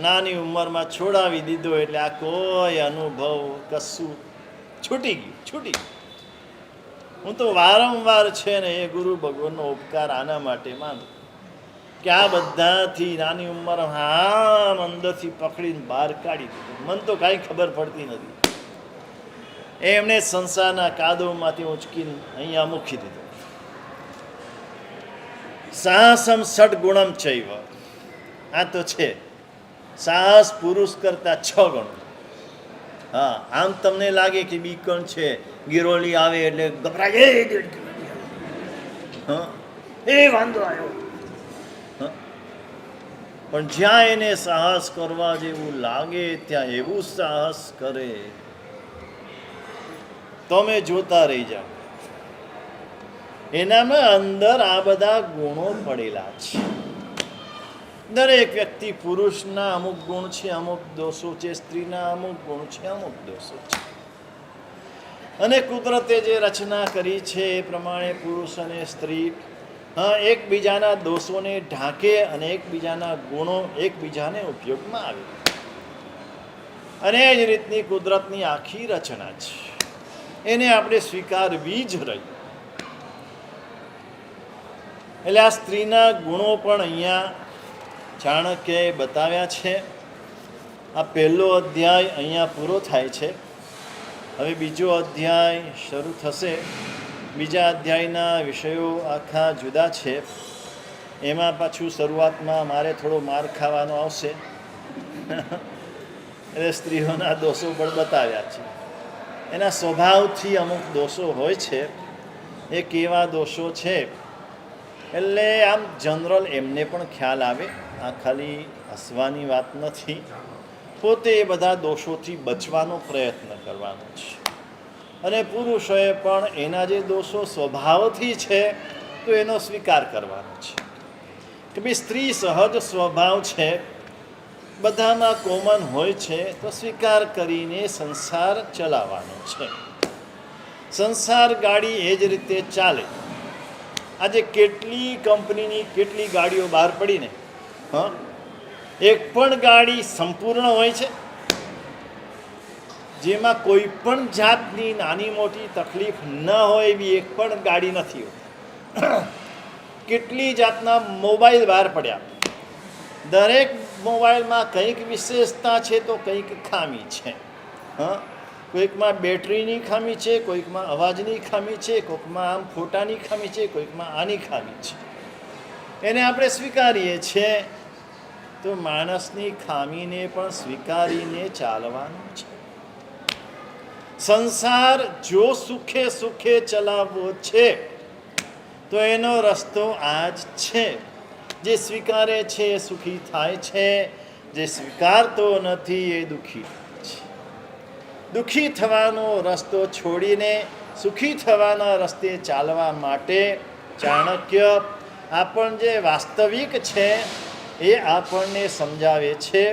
નાની ઉંમરમાં છોડાવી દીધો એટલે આ કોઈ અનુભવ કશું છૂટી ગયું. હું તો વારંવાર છે ને એ ગુરુ ભગવાનનો ઉપકાર આના માટે માનું કે આ બધાથી નાની ઉંમરમાં આમ અંદરથી પકડીને બહાર કાઢી દીધું. મને તો કાંઈ ખબર પડતી નથી. એમણે સંસારના કાદવમાંથી ઉંચકીને અહીંયા મૂકી દીધો. સાહસમ ષડગુણમ ચૈવ, આ તો છે સાહસ પુરુષ કરતા 6 ગણું. હા, આમ તમને લાગે કે બીકણ છે, ગિરોલી આવે એટલે ગભરાય, એ વાંધો આવ્યો. પણ જ્યાં એને સાહસ કરવા જેવું લાગે ત્યાં એવું સાહસ કરે તમે જોતા રહી જાઓ. એનામાં અંદર આ બધા ગુણો પડેલા છે. દરેક વ્યક્તિ, પુરુષના અમુક ગુણ છે, અમુક દોષો છે, સ્ત્રીના અમુક ગુણ છે, અમુક દોષો છે. અને કુદરતે જે રચના કરી છે એ પ્રમાણે પુરુષ અને સ્ત્રી એકબીજાના દોષોને ઢાંકે અને એકબીજાના ગુણો એકબીજાને ઉપયોગમાં આવે. અને એ જ રીતની કુદરતની આખી રચના છે. એને આપણે સ્વીકારવી જ રહી. એટલે આ સ્ત્રીના ગુણો પણ અહીંયા ચાણક્યએ બતાવ્યા છે. આ પહેલો અધ્યાય અહીંયા પૂરો થાય છે. હવે બીજો અધ્યાય શરૂ થશે. બીજા અધ્યાયના વિષયો આખા જુદા છે. એમાં પાછું શરૂઆતમાં મારે થોડો માર ખાવાનો આવશે. એટલે સ્ત્રીઓના દોષો પણ બતાવ્યા છે. એના સ્વભાવથી અમુક દોષો હોય છે. એ કેવા દોષો છે એટલે આમ જનરલ એમને પણ ખ્યાલ આવે. આ ખાલી હસવાની વાત નથી. પોતે એ બધા દોષોથી બચવાનો પ્રયત્ન કરવાનો છે. અને પુરુષોએ પણ એના જે દોષો સ્વભાવથી છે તો એનો સ્વીકાર કરવાનો છે કે ભાઈ સ્ત્રી સહજ સ્વભાવ છે, બધામાં કોમન હોય છે, તો સ્વીકાર કરીને સંસાર ચલાવવાનો છે. સંસાર ગાડી એ જ રીતે ચાલે. આજે કેટલી કંપનીની કેટલી ગાડીઓ બહાર પડીને એક પણ ગાડી સંપૂર્ણ હોય છે જેમાં કોઈ પણ જાતની નાની મોટી તકલીફ ન હોય એવી એક પણ ગાડી નથી હોતી. કેટલી જાતના મોબાઈલ બહાર પડ્યા. દરેક મોબાઈલમાં કંઈક વિશેષતા છે તો કંઈક ખામી છે. કોઈકમાં બેટરીની ખામી છે, કોઈકમાં અવાજની ખામી છે, કોઈકમાં આમ ફોટાની ખામી છે, કોઈકમાં આની ખામી છે. એને આપણે સ્વીકારીએ છીએ, તો માણસની ખામીને પણ સ્વીકારીને ચાલવાનું છે. સંસાર જો સુખે સુખે ચલાવવો છે તો એનો રસ્તો આ જ છે. જે સ્વીકારે છે એ સુખી થાય છે, જે સ્વીકારતો નથી એ દુઃખી થાય છે. દુઃખી થવાનો રસ્તો છોડીને સુખી થવાના રસ્તે ચાલવા માટે ચાણક્ય આપણ જે વાસ્તવિક છે એ આપણને સમજાવે છે.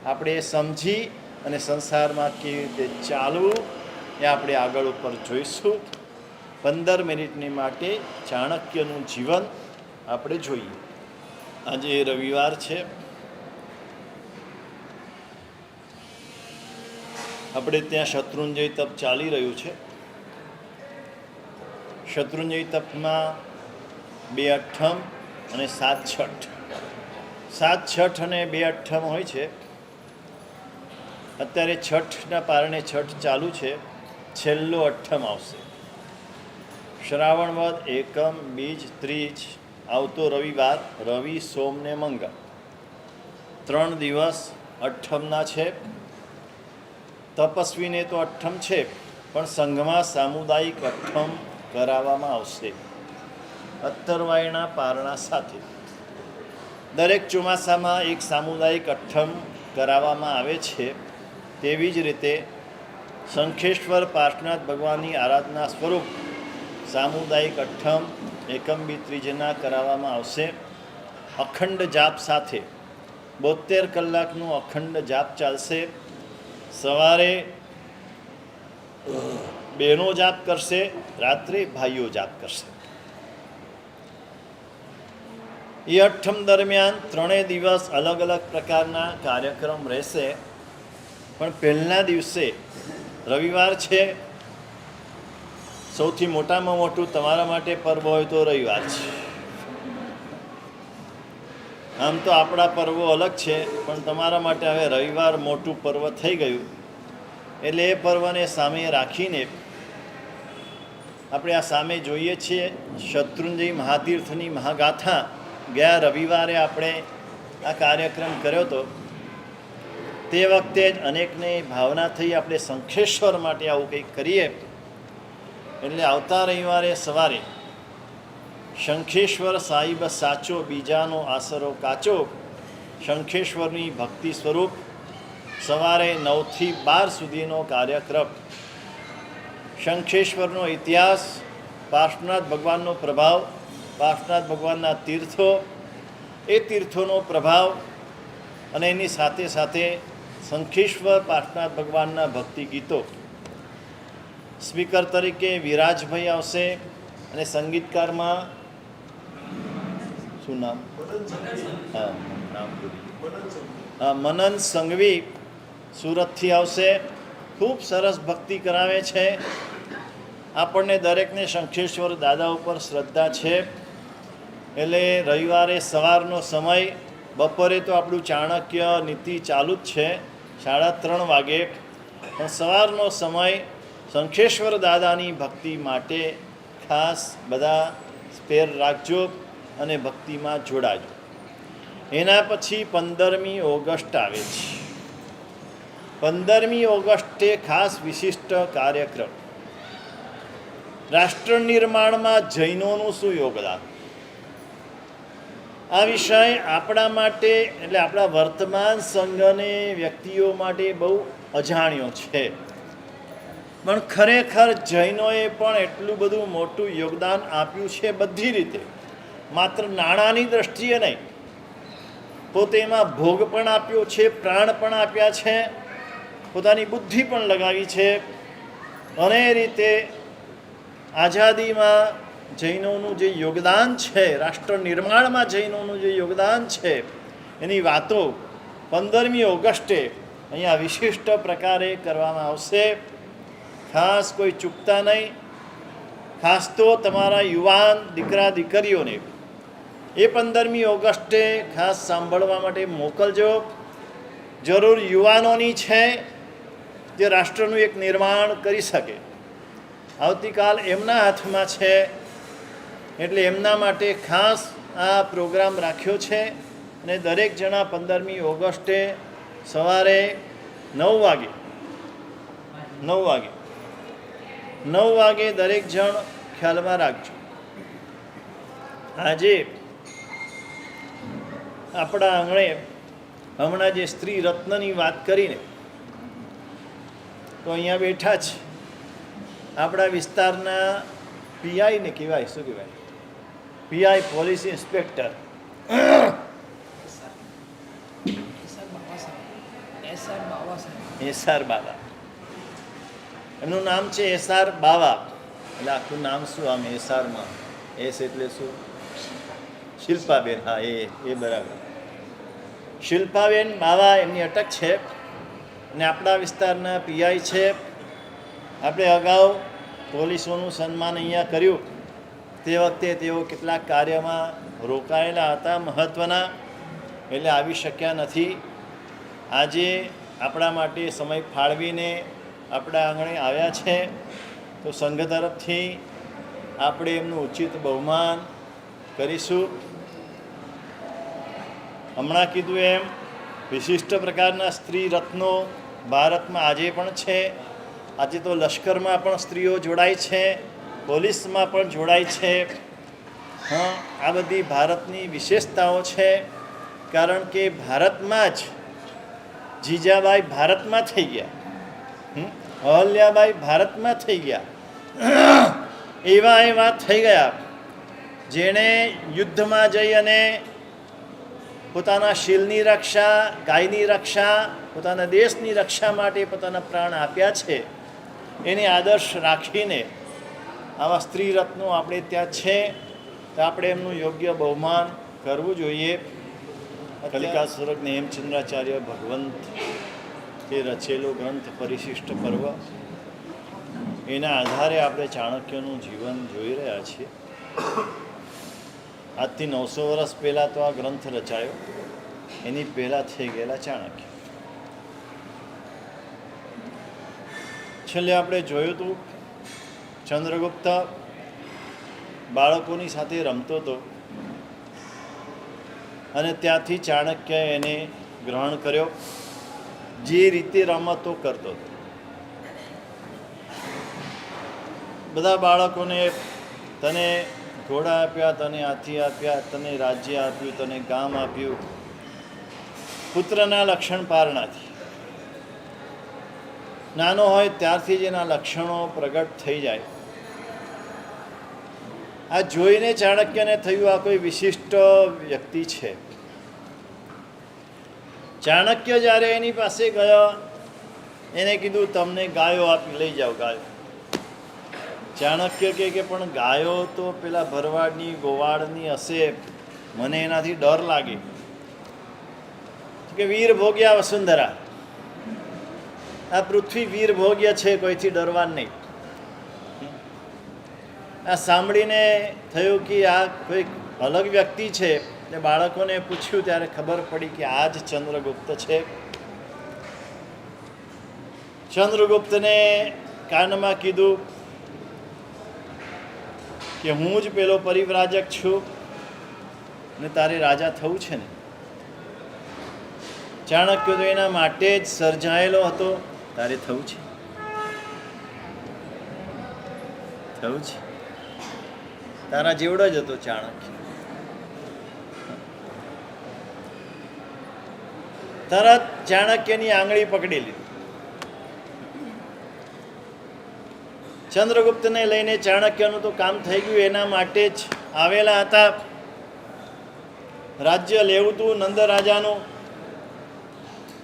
આપણે એ સમજી અને સંસારમાં કેવી રીતે ચાલવું એ આપણે આગળ ઉપર જોઈશું. 15 મિનિટની માટે ચાણક્યનું જીવન આપણે જોઈએ. આજે રવિવાર છે. આપણે ત્યાં શત્રુંજય તપ ચાલી રહ્યું છે. શત્રુંજય તપમાં 2 અઠ્ઠમ અને 7 છઠ, 7 છઠ અને 2 અઠ્ઠમ હોય છે. અત્યારે છઠના પારણે છઠ ચાલુ છે. છેલ્લો અઠ્ઠમ આવશે. શ્રાવણ વદ એકમ બીજ ત્રીજ આવતો રવિવાર, રવિ સોમ ને મંગળ 3 દિવસ અઠ્ઠમના છે. તપસ્વીને તો અઠ્ઠમ છે, પણ સંઘમાં સામુદાયિક અઠ્ઠમ કરાવવામાં આવશે અત્તરવાયના પારણા સાથે. દરેક ચોમાસામાં એક સામુદાયિક અઠ્ઠમ કરાવવામાં આવે છે. તેવી જ રીતે શંખેશ્વર પાર્શ્વનાથ ભગવાનની આરાધના સ્વરૂપ સામુદાયિક અઠ્ઠમ એકમ બી ત્રીજના કરાવવામાં આવશે. અખંડ જાપ સાથે 72 કલાકનું અખંડ જાપ ચાલશે. સવારે બહેનો જાપ કરશે, રાત્રે ભાઈઓ જાપ કરશે. એ અઠ્ઠમ દરમિયાન 3 દિવસ અલગ અલગ પ્રકારના કાર્યક્રમ રહેશે. પણ પહેલા દિવસે રવિવાર છે. સૌથી મોટામાં મોટું તમારા માટે પર્વ હોય તો રવિવાર છે. આમ તો આપણા પર્વો અલગ છે, પણ તમારા માટે હવે રવિવાર મોટું પર્વ થઈ ગયું. એટલે એ પર્વને સામે રાખીને આપણે આ સામે જોઈએ છીએ શત્રુંજય મહાતીર્થની મહાગાથા. ગયા રવિવારે આપણે આ કાર્યક્રમ કર્યો હતો. તે વખતે જ અનેકને ભાવના થઈ આપણે શંખેશ્વર માટે આવું કંઈક કરીએ. એટલે આવતા રવિવારે સવારે શંખેશ્વર સાહિબ સાચો, બીજાનો આસરો કાચો, શંખેશ્વરની ભક્તિ સ્વરૂપ સવારે 9 થી 12 સુધીનો કાર્યક્રમ. શંખેશ્વરનો ઇતિહાસ, પાર્શ્વનાથ ભગવાનનો પ્રભાવ, પાર્શ્વનાથ ભગવાનના તીર્થો, એ તીર્થોનો પ્રભાવ અને એની સાથે સાથે શંખેશ્વર પાર્શ્વનાથ ભગવાનના ભક્તિ ગીતો. સ્પીકર તરીકે વિરાજભાઈ આવશે અને સંગીતકારમાં શું નામ? હા, નામ મનન સંઘવી સુરતથી આવશે. ખૂબ સરસ ભક્તિ કરાવે છે. આપણને દરેકને શંખેશ્વર દાદા ઉપર શ્રદ્ધા છે. એટલે રવિવારે સવારનો સમય, બપોરે તો આપણું ચાણક્ય નીતિ ચાલુ જ છે 3:30 વાગે, પણ સવારનો સમય શંખેશ્વર દાદાની ભક્તિ માટે ખાસ બધા સ્પેર રાખજો અને ભક્તિમાં જોડાજો. એના પછી 15મી ઓગસ્ટ આવે છે. 15મી ઓગસ્ટે ખાસ વિશિષ્ટ કાર્યક્રમ. રાષ્ટ્ર નિર્માણમાં જૈનોનું શું યોગદાન? આ વિષય આપણા માટે, એટલે આપણા વર્તમાન સંઘને વ્યક્તિઓ માટે બહુ અજાણ્યો છે. પણ ખરેખર જૈનોએ પણ એટલું બધું મોટું યોગદાન આપ્યું છે બધી રીતે. માત્ર નાણાંની દ્રષ્ટિએ નહીં, પોતે એમાં ભોગ પણ આપ્યો છે, પ્રાણ પણ આપ્યા છે, પોતાની બુદ્ધિ પણ લગાવી છે. અને એ રીતે આઝાદીમાં જૈનોનું જે યોગદાન છે, રાષ્ટ્ર નિર્માણમાં જૈનોનું જે યોગદાન છે, એની વાતો 15મી ઓગસ્ટે અહીંયા વિશિષ્ટ પ્રકારે કરવામાં આવશે. ખાસ કોઈ ચૂકતા નહીં. ખાસ તો તમારા યુવાન દીકરા દીકરીઓને એ 15મી ઓગસ્ટે ખાસ સાંભળવા માટે મોકલજો. જરૂર યુવાનોની છે જે રાષ્ટ્રનું એક નિર્માણ કરી શકે. આવતીકાલ એમના હાથમાં છે. એટલે એમના માટે ખાસ આ પ્રોગ્રામ રાખ્યો છે અને દરેક જણા 15મી ઓગસ્ટે સવારે 9 વાગે દરેક જણ ખ્યાલમાં રાખજો. આજે આપણા આંગણે હમણાં જે સ્ત્રી રત્નની વાત કરીને તો અહીંયા બેઠા છે આપણા વિસ્તારના પીઆઈને કહેવાય, શું કહેવાય, પીઆઈ પોલીસ ઇન્સ્પેક્ટર એસઆર બાવા. એમનું નામ છે એસઆર બાવા. એટલે આખું નામ શું આમ એસઆરમાં એસ એટલે શું? શિલ્પાબેન. હા, એ બરાબર. શિલ્પાબેન બાવા એમની અટક છે અને આપણા વિસ્તારના પીઆઈ છે. આપણે અગાઉ પોલીસોનું સન્માન અહીંયા કર્યું તે વખતે તેઓ કેટલાક કાર્યમાં રોકાયેલા હતા મહત્ત્વના, એટલે આવી શક્યા નથી. આજે આપણા માટે સમય ફાળવીને આપણા આંગણે આવ્યા છે તો સંઘ તરફથી આપણે એમનું ઉચિત બહુમાન કરીશું. હમણાં કીધું એમ વિશિષ્ટ પ્રકારના સ્ત્રી રત્નો ભારતમાં આજે પણ છે. આજે તો લશ્કરમાં પણ સ્ત્રીઓ જોડાય છે, પોલીસમાં પણ જોડાય છે. હા, આ બધી ભારતની વિશેષતાઓ છે. કારણ કે ભારતમાં જ જીજાબાઈ ભારતમાં થઈ ગયા, અહલ્યાબાઈ ભારતમાં થઈ ગયા, એવા થઈ ગયા જેણે યુદ્ધમાં જઈ અને પોતાના શીલની રક્ષા, ગાયની રક્ષા, પોતાના દેશની રક્ષા માટે પોતાના પ્રાણ આપ્યા છે. એને આદર્શ રાખીને આવા સ્ત્રી રત્નો આપણે ત્યાં છે તો આપણે એમનું યોગ્ય બહુમાન કરવું જોઈએ. કલિકા સ્વર્ગ હેમચંદ્રાચાર્ય ભગવંત એ રચેલો ગ્રંથ પરિશિષ્ટ પર્વ, એના આધારે આપણે ચાણક્યનું જીવન જોઈ રહ્યા છીએ. આજથી 900 વર્ષ પહેલાં તો આ ગ્રંથ રચાયો, એની પહેલાં થઈ ગયેલા ચાણક્ય. છેલ્લે આપણે જોયું હતું ચંદ્રગુપ્ત બાળકોની સાથે રમતો હતો અને ત્યાંથી ચાણક્યએ એને ગ્રહણ કર્યો. જે રીતે રમતો કરતો હતો, બધા બાળકોને તને ઘોડા આપ્યા, તને હાથી આપ્યા, તને રાજ્ય આપ્યું, તને ગામ આપ્યું. પુત્રના લક્ષણ પારણાથી નાનો હોય ત્યારથી જ એના લક્ષણો પ્રગટ થઈ જાય. આ જોઈને ચાણક્યને થયું આ કોઈ વિશિષ્ટ વ્યક્તિ છે. ચાણક્ય જ્યારે એની પાસે ગયો, એને કીધું તમને ગાયો આપી લઈ જાઓ ગાયો. ચાણક્ય કે પણ ગાયો તો પેલા ભરવાડની ગોવાળની હશે, મને એનાથી ડર લાગે. કે વીર ભોગ્યા વસુંધરા, આ પૃથ્વી વીર ભોગ્ય છે, કોઈથી ડરવાનું નહીં. આ સાંભળીને થયું કે આ કોઈક અલગ વ્યક્તિ છે. ને બાળકોને પૂછ્યું ત્યારે ખબર પડી કે આ જ ચંદ્રગુપ્ત છે. ચંદ્રગુપ્તને કાનમાં કીધું કે હું જ પેલો પરિવ્રાજક છું ને તારે રાજા થવું છે ને. ચાણક્ય તો એના માટે જ સર્જાયેલો હતો, તારે થવું છે, થવું છે. તારા જેવડો જ હતો ચાણક્ય. તરત ચાણક્યની આંગળી પકડી લીધી. ચંદ્રગુપ્તને લઈને ચાણક્યનું તો કામ થઈ ગયું. એના માટે જ આવેલા હતા. રાજ્ય લેવું હતું નંદ રાજાનું,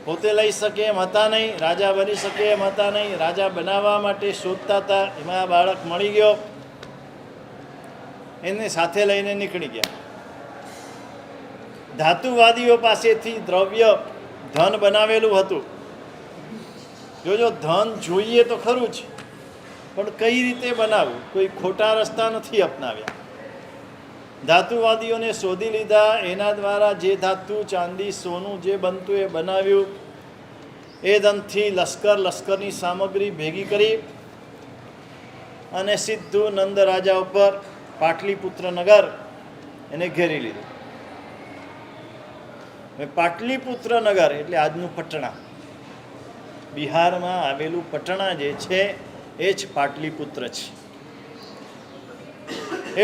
પોતે લઈ શકે એમ હતા નહીં, રાજા બની શકે એમ હતા નહીં. રાજા બનાવવા માટે શોધતા હતા. એમાં આ બાળક મળી ગયો, એને સાથે લઈને નીકળી ગયા. ધાતુવાદીઓ પાસેથી દ્રવ્ય ધન બનાવેલું હતું. જોજો, ધન જોઈએ તો ખરું જ, પણ કઈ રીતે બનાવવું, કોઈ ખોટા રસ્તા નથી અપનાવ્યા. ધાતુવાદીઓને શોધી લીધા, એના દ્વારા જે ધાતુ, ચાંદી, સોનું જે બનતું એ બનાવ્યું. એ ધનથી લશ્કરની સામગ્રી ભેગી કરી અને સીધું નંદ રાજા ઉપર પાટલીપુત્ર નગર એને ઘેરી લીધું. પાટલીપુત્ર નગર એટલે આજનું પટણા, બિહારમાં આવેલું પટણા જે છે એ જ પાટલીપુત્ર છે.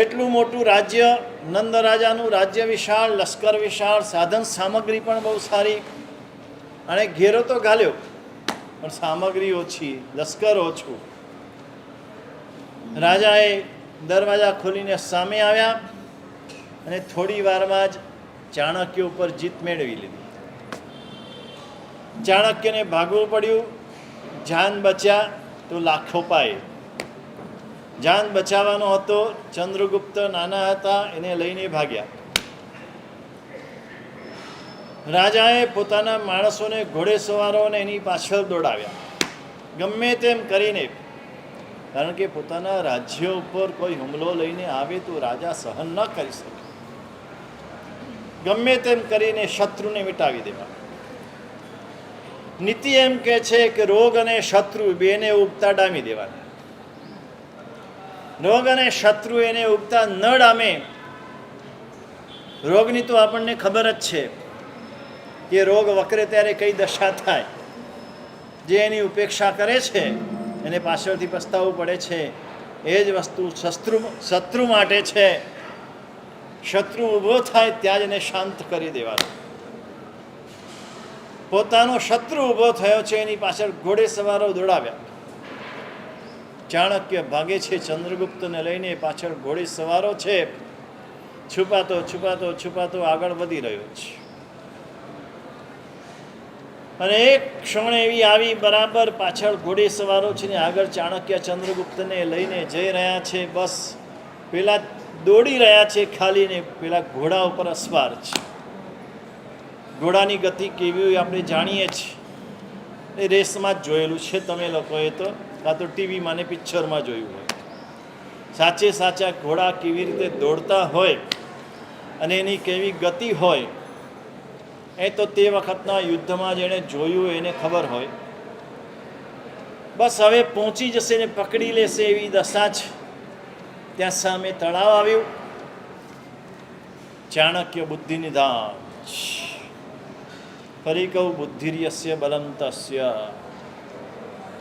એટલું મોટું રાજ્ય, નંદ રાજાનું રાજ્ય વિશાળ, લશ્કર વિશાળ, સાધન સામગ્રી પણ બહુ સારી. અને ઘેરો તો ઘાલ્યો પણ સામગ્રી ઓછી, લશ્કર ઓછું. રાજાએ દરવાજા ખોલીને સામે આવ્યા અને થોડી વારમાં જ ચાણક્ય ઉપર જીત મેળવી લીધી. ચાણક્યને ભાગવું પડ્યું. જાન બચ્યા તો લાખો પાયે. જાન બચાવવાનો હતો. ચંદ્રગુપ્ત નાના હતા, એને લઈને ભાગ્યા. રાજાએ પોતાના માણસોને, ઘોડેસવારોને એની પાછળ દોડાવ્યા. ગમે તેમ કરીને, કારણ કે પોતાના રાજ્ય ઉપર કોઈ હુમલો લઈને આવે તો રાજા સહન ન કરી શકે. ગમે તેમ કરીને શત્રુને મિટાવી દેવા. નીતિ એમ કે છે કે રોગ અને શત્રુ બેને ઉગતા ડામી દેવાના. રોગ અને શત્રુ એને ઉગતા ન ડામે. રોગની તો આપણને ખબર જ છે કે રોગ વકરે ત્યારે કઈ દશા થાય. જે એની ઉપેક્ષા કરે છે એને પાછળથી પસ્તાવવું પડે છે. એ જ વસ્તુ શત્રુ માટે છે. શત્રુ ઊભો થાય ત્યાં જ એને શાંત કરી દેવાનો. પોતાનો શત્રુ ઊભો થયો છે, એની પાછળ ઘોડેસવારો દોડાવ્યા. ચાણક્ય ભાગે છે ચંદ્રગુપ્તને લઈને, પાછળ ઘોડેસવારો છે. છુપાતો છુપાતો છુપાતો આગળ વધી રહ્યો છે. અને એક ક્ષણ એવી આવી, બરાબર પાછળ ઘોડેસવારો છે ને આગળ ચાણક્ય ચંદ્રગુપ્તને લઈને જઈ રહ્યા છે. બસ પેલા દોડી રહ્યા છે ખાલી, ને પેલા ઘોડા ઉપર અસવાર છે. ઘોડાની ગતિ કેવી હોય આપણે જાણીએ છીએ. એ રેસમાં જ જોયેલું છે તમે લોકોએ તો, કાં તો ટીવીમાં ને પિક્ચરમાં જોયું હોય. સાચે સાચા ઘોડા કેવી રીતે દોડતા હોય અને એની કેવી ગતિ હોય, એ તો તે વખતના યુદ્ધમાં જેણે જોયું એને ખબર હોય. બસ હવે પહોંચી જશે ને પકડી લેશે એવી દશા છે. ત્યાં સામે તળાવ આવ્યું. ચાણક્ય બુદ્ધિ નિધાન. ફરી કહું, બુદ્ધિર્યસ્ય બલમ તસ્ય.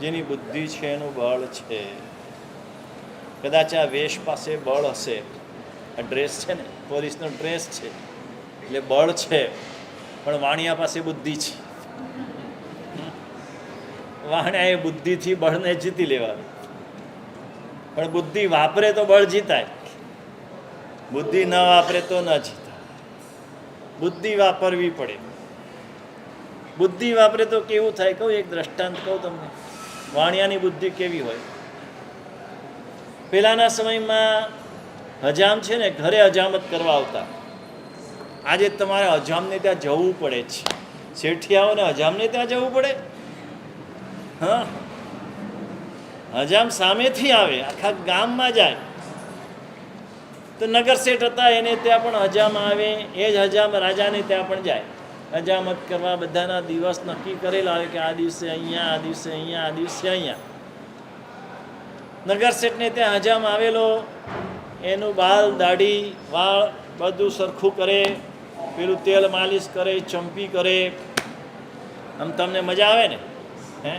જેની બુદ્ધિ છે એનું બળ છે. કદાચ આ વેશ પાસે બળ હશે. આ ડ્રેસ છે ને, પોલીસનો ડ્રેસ છે એટલે બળ છે, પણ વાણિયા પાસે બુદ્ધિ છે. વાણિયાએ બુદ્ધિથી બળને જીતી લેવાનું. પણ બુદ્ધિ વાપરે તો બળ જીતાય, બુદ્ધિ ન વાપરે તો ન જીતાય. બુદ્ધિ વાપરવી પડે. બુદ્ધિ વાપરે તો કેવું થાય કહું, એક દ્રષ્ટાંત કહું તમને. વાણિયાની બુદ્ધિ કેવી હોય. પહેલાના સમયમાં હજામ છે ને ઘરે હજામત કરવા આવતા. આજે તમારે હજામને ત્યાં જવું પડે છે. શેઠિયાઓને હજામને ત્યાં જવું પડે. હા, હજામ સામેથી આવે, આખા ગામમાં જાય. તો નગર શેઠ હતા, એને ત્યાં પણ હજામ આવે. એ જ હજામ રાજાને ત્યાં પણ જાય હજામત કરવા. બધાના દિવસ નક્કી કરેલા હોય કે આ દિવસે અહીંયા, આ દિવસે અહીંયા, આ દિવસે અહીંયા. નગર શેઠને ત્યાં હજામ આવેલો, એનું બાલ, દાઢી, વાળ બધું સરખું કરે, પેલું તેલ માલિશ કરે, ચંપી કરે. આમ તમને મજા આવે ને. હે,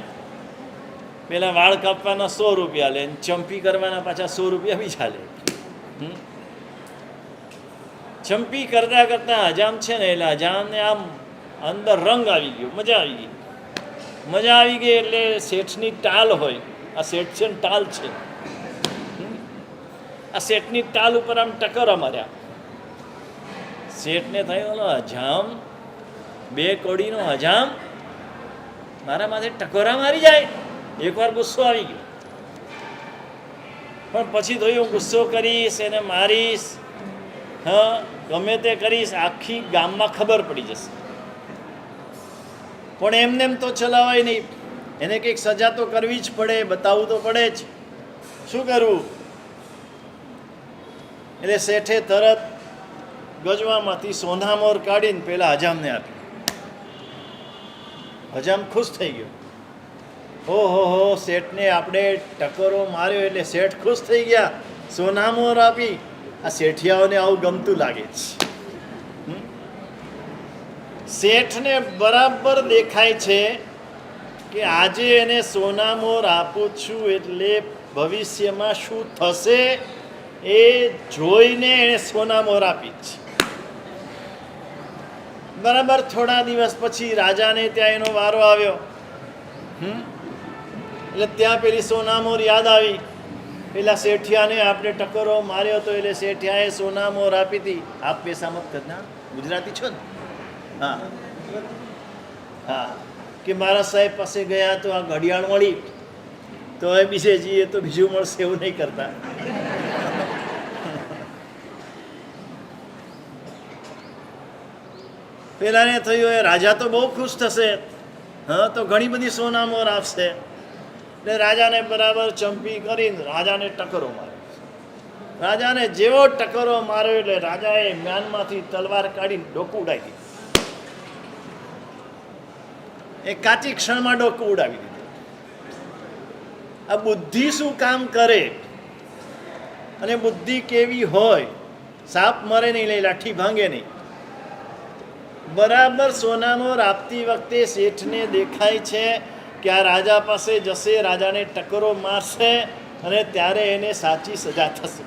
પેલા વાળ કાપવાના 100 રૂપિયા લે, ચંપી કરવાના પાછા 100 રૂપિયા બી ચાલે. ચંપી કરતા કરતા હજામ છે ને, એટલે હજામને આમ અંદર રંગ આવી ગયો, મજા આવી ગઈ. મજા આવી ગઈ એટલે શેઠની ટાલ હોય, આ શેઠ છે ને ટાલ છે, આ શેઠની ટાલ ઉપર આમ ટકોરા માર્યા. શેઠને થયું, હજામ, 2 કોડીનો હજામ મારા માથે ટકોરા મારી જાય. એકવાર ગુસ્સો આવી ગયો, પણ પછી તો હું ગુસ્સો કરીશ, એને મારીશ, હા ગમે તે કરીશ, આખી ગામમાં ખબર પડી જશે. પણ એમને એમ તો ચલાવાય નહીં, એને કંઈક સજા તો કરવી જ પડે, બતાવવું તો પડે જ. શું કરવું? એટલે શેઠે તરત ગજવામાંથી સોનામોર કાઢીને પેલા હજામને આપી. હજામ ખુશ થઈ ગયો. ઓહો, શેઠને આપણે ટકોરો માર્યો એટલે શેઠ ખુશ થઈ ગયા, સોનામોર આપી. આ શેઠિયાઓને આવું ગમતું લાગે છે. શેઠને બરાબર દેખાય છે કે આજે એને સોનામોર આપું છું એટલે ભવિષ્યમાં શું થશે એ જોઈને એણે સોનામોર આપી છે. બરાબર થોડા દિવસ પછી રાજાને ત્યાં એનો વારો આવ્યો. એટલે ત્યાં પેલી સોનામોર યાદ આવી. પેલા શેઠિયાને આપણે ટકરો માર્યો હતો એટલે શેઠિયાએ સોનામોર આપી હતી. આપ પૈસા મત કરના, ગુજરાતી છો ને? હા હા, કે મારા સાહેબ પાસે ગયા તો આ ઘડિયાળ મળી, તો હવે બીજે જઈએ તો બીજું મળશે એવું નહીં કરતા. પેલાને થયું એ રાજા તો બહુ ખુશ થશે, હા તો ઘણી બધી સોનામોર આપશે. એટલે રાજાને બરાબર ચંપી કરીને રાજાને ટકરો માર્યો. રાજાને જેવો ટકરો માર્યો એટલે રાજાએ મ્યાનમાંથી તલવાર કાઢીને ડોકું ઉડાવી દીધું. એ કાચી ક્ષણમાં ડોકું ઉડાવી દીધું. આ બુદ્ધિ શું કામ કરે અને બુદ્ધિ કેવી હોય? સાપ મરે નહીં, લઈ લાઠી ભાંગે નહીં. બરાબર સોનામોર આપતી વખતે શેઠને દેખાય છે કે આ રાજા પાસે જશે, રાજાને ટકરો મારશે અને ત્યારે એને સાચી સજા થશે.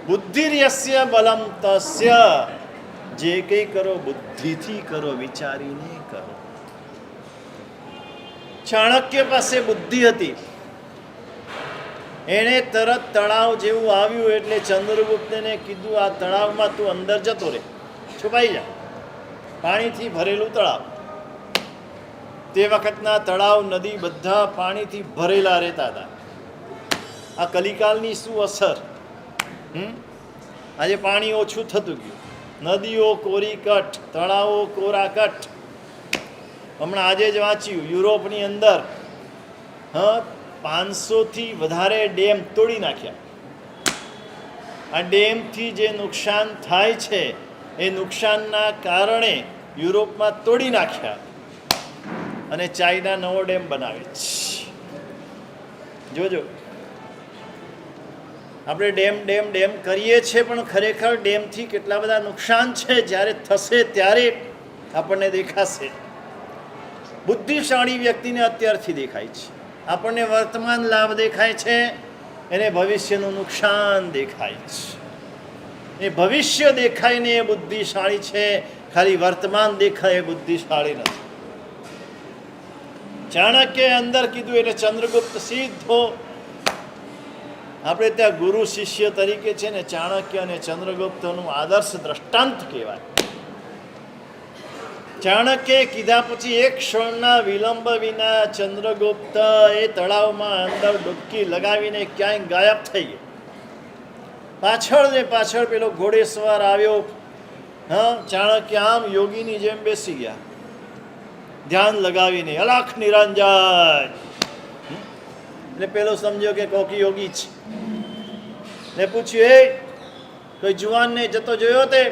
બુદ્ધિર્યસ્ય બલમ તસ્ય, જે કંઈ કરો બુદ્ધિથી કરો, વિચારીને કરો. ચાણક્ય પાસે બુદ્ધિ હતી. એણે તરત તળાવ જેવું આવ્યું એટલે ચંદ્રગુપ્તને કીધું આ તળાવમાં તું અંદર જતો રહે, છુપાઈ જા. પાણીથી ભરેલું તળાવ. તે વખતના તળાવ નદી બધા પાણીથી ભરેલા રહેતા હતા. આ કલિકાલની શું અસર! આજે પાણી ઓછું થતું ગયું, નદીઓ કોરી કટ, તળાવો કોરા કટ. હમણાં આજે જ વાંચ્યું યુરોપની અંદર 500થી વધારે ડેમ તોડી નાખ્યા. આ ડેમથી જે નુકસાન થાય છે એ નુકસાનના કારણે યુરોપમાં તોડી નાખ્યા અને ચાઇના નવો ડેમ બનાવે છે. જોજો, આપણે ડેમ ડેમ ડેમ કરીએ છીએ પણ ખરેખર ડેમથી કેટલા બધા નુકસાન છે જ્યારે થશે ત્યારે આપણને દેખાશે. બુદ્ધિશાળી વ્યક્તિને અત્યારથી દેખાય છે. આપણને વર્તમાન લાભ દેખાય છે, એને ભવિષ્યનું નુકસાન દેખાય છે. એ ભવિષ્ય દેખાય ને એ બુદ્ધિશાળી છે, ખાલી વર્તમાન દેખાય એ બુદ્ધિશાળી નથી. ચાણક્ય અંદર કીધું એટલે ચંદ્રગુપ્ત સીધો આપણે ત્યાં ગુરુ શિષ્ય તરીકે છે ને ચાણક્ય અને ચંદ્રગુપ્તનું આદર્શ દ્રષ્ટાંત કહેવાય. ચાણક્યે કીધા પછી એક ક્ષણના વિલંબ વિના ચંદ્રગુપ્ત એ તળાવમાં અંદર ડૂબકી લગાવીને ક્યાંય ગાયબ થઈ ગયો. પાછળ ને પાછળ પેલો ઘોડેસવાર આવ્યો. ચાણક્ય આમ યોગીની જેમ બેસી ગયા, ધ્યાન લગાવીને અલાખ નિરંજન. એટલે પેલો સમજ્યો કે કોકી યોગી છે. ને પૂછ્યું, એ કોઈ જુવાનને જતો જોયો તે?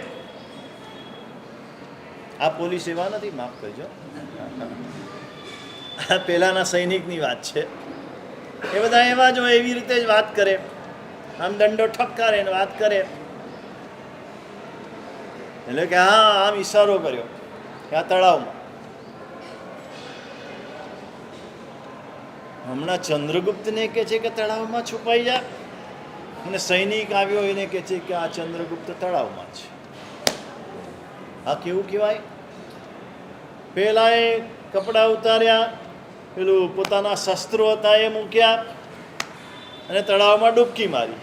આ પોલીસ એવા નથી, માફ કરજો, આ પેલાના સૈનિકની વાત છે. એ બધા એવા જો એવી રીતે જ વાત કરે, આમ દંડો ઠપકારે ને વાત કરે. એટલે કે હા, આમ ઈશારો કર્યો કે આ તળાવમાં. હમણાં ચંદ્રગુપ્તને કે છે કે તળાવમાં છુપાઈ જા, અને સૈનિક આવ્યો એને કે છે કે આ ચંદ્રગુપ્ત તળાવમાં છે. આ કેવું કહેવાય? પેલા એ કપડાં ઉતાર્યા, પેલું પોતાના શસ્ત્રો હતા એ મૂક્યા અને તળાવમાં ડૂબકી મારી.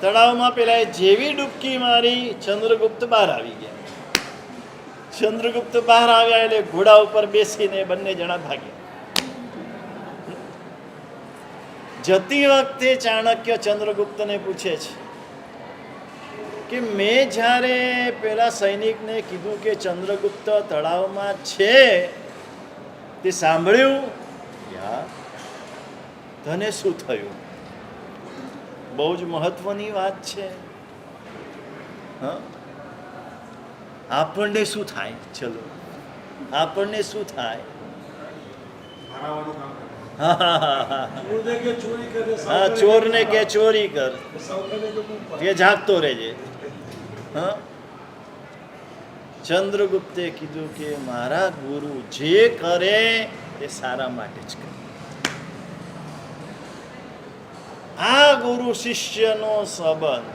તળાવમાં પેલા જેવી ડૂબકી મારી ચંદ્રગુપ્ત બહાર આવી ગયા. ચંદ્રગુપ્ત બહાર આવ્યા એટલે ઘોડા ઉપર બેસીને બંને જણા ભાગ્યા. જતી વખતે ચાણક્ય ચંદ્રગુપ્તને પૂછે છે કે મેં જ્યારે પેલા સૈનિકને કીધું કે ચંદ્રગુપ્ત તળાવમાં છે તે સાંભળ્યું? યાર, તને શું થયું? બહુ જ મહત્વની વાત છે. આપણને શું થાય? ચલો, આપણને શું થાય? હા હા હા હા ચોરને કે ચોરી કરે, હા ચોરને કે ચોરી કર સાવકારને કે બૂમ પાડ. તે જાગતો રહેજે. હા ચંદ્રગુપ્તે કીધું કે મારા ગુરુ જે કરે એ સારા માટે જ કરે. આ ગુરુ શિષ્યનો સંબંધ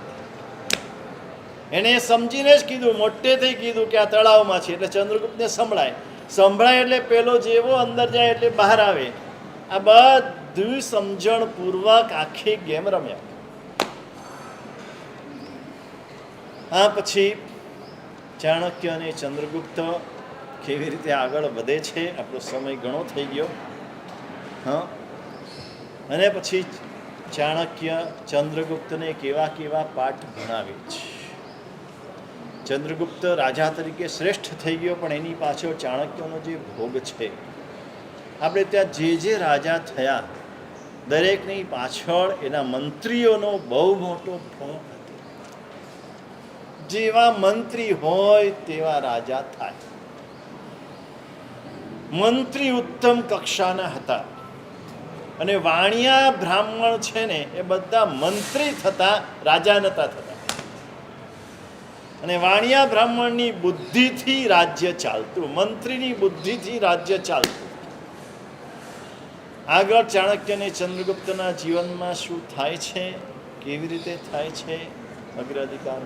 એને સમજીને જ કીધું, મોટેથી કીધું કે આ તળાવમાં છે. એટલે ચંદ્રગુપ્તને સંભળાય એટલે પેલો જેવો અંદર જાય એટલે બહાર આવે. આ બધું સમજણ પૂર્વક આખી ગેમ રમ્યા. આ પછી ચાણક્ય અને ચંદ્રગુપ્ત કેવી રીતે આગળ વધે છે. આપણો સમય ઘણો થઈ ગયો. હા અને પછી ચાણક્ય ચંદ્રગુપ્તને કેવા કેવા પાઠ ભણાવે છે. ચંદ્રગુપ્ત રાજા તરીકે શ્રેષ્ઠ થઈ ગયો, પણ એની પાછળ ચાણક્યનો જે ભોગ છે. આપણે ત્યાં જે રાજા થયા દરેકની પાછળ એના મંત્રીઓનો બહુ મોટો ભોગ હતો. જેવા મંત્રી હોય તેવા રાજા થાય. મંત્રી ઉત્તમ કક્ષાના હતા અને વાણિયા બ્રાહ્મણ છે ને એ બધા મંત્રી થતા, રાજા નતા થતા. અને વાણિયા બ્રાહ્મણની બુદ્ધિથી રાજ્ય ચાલતું, મંત્રીની બુદ્ધિથી રાજ્ય ચાલતું. આગળ ચાણક્ય અને ચંદ્રગુપ્તના જીવનમાં શું થાય છે, કેવી રીતે થાય છે, અગ્રાધિકાર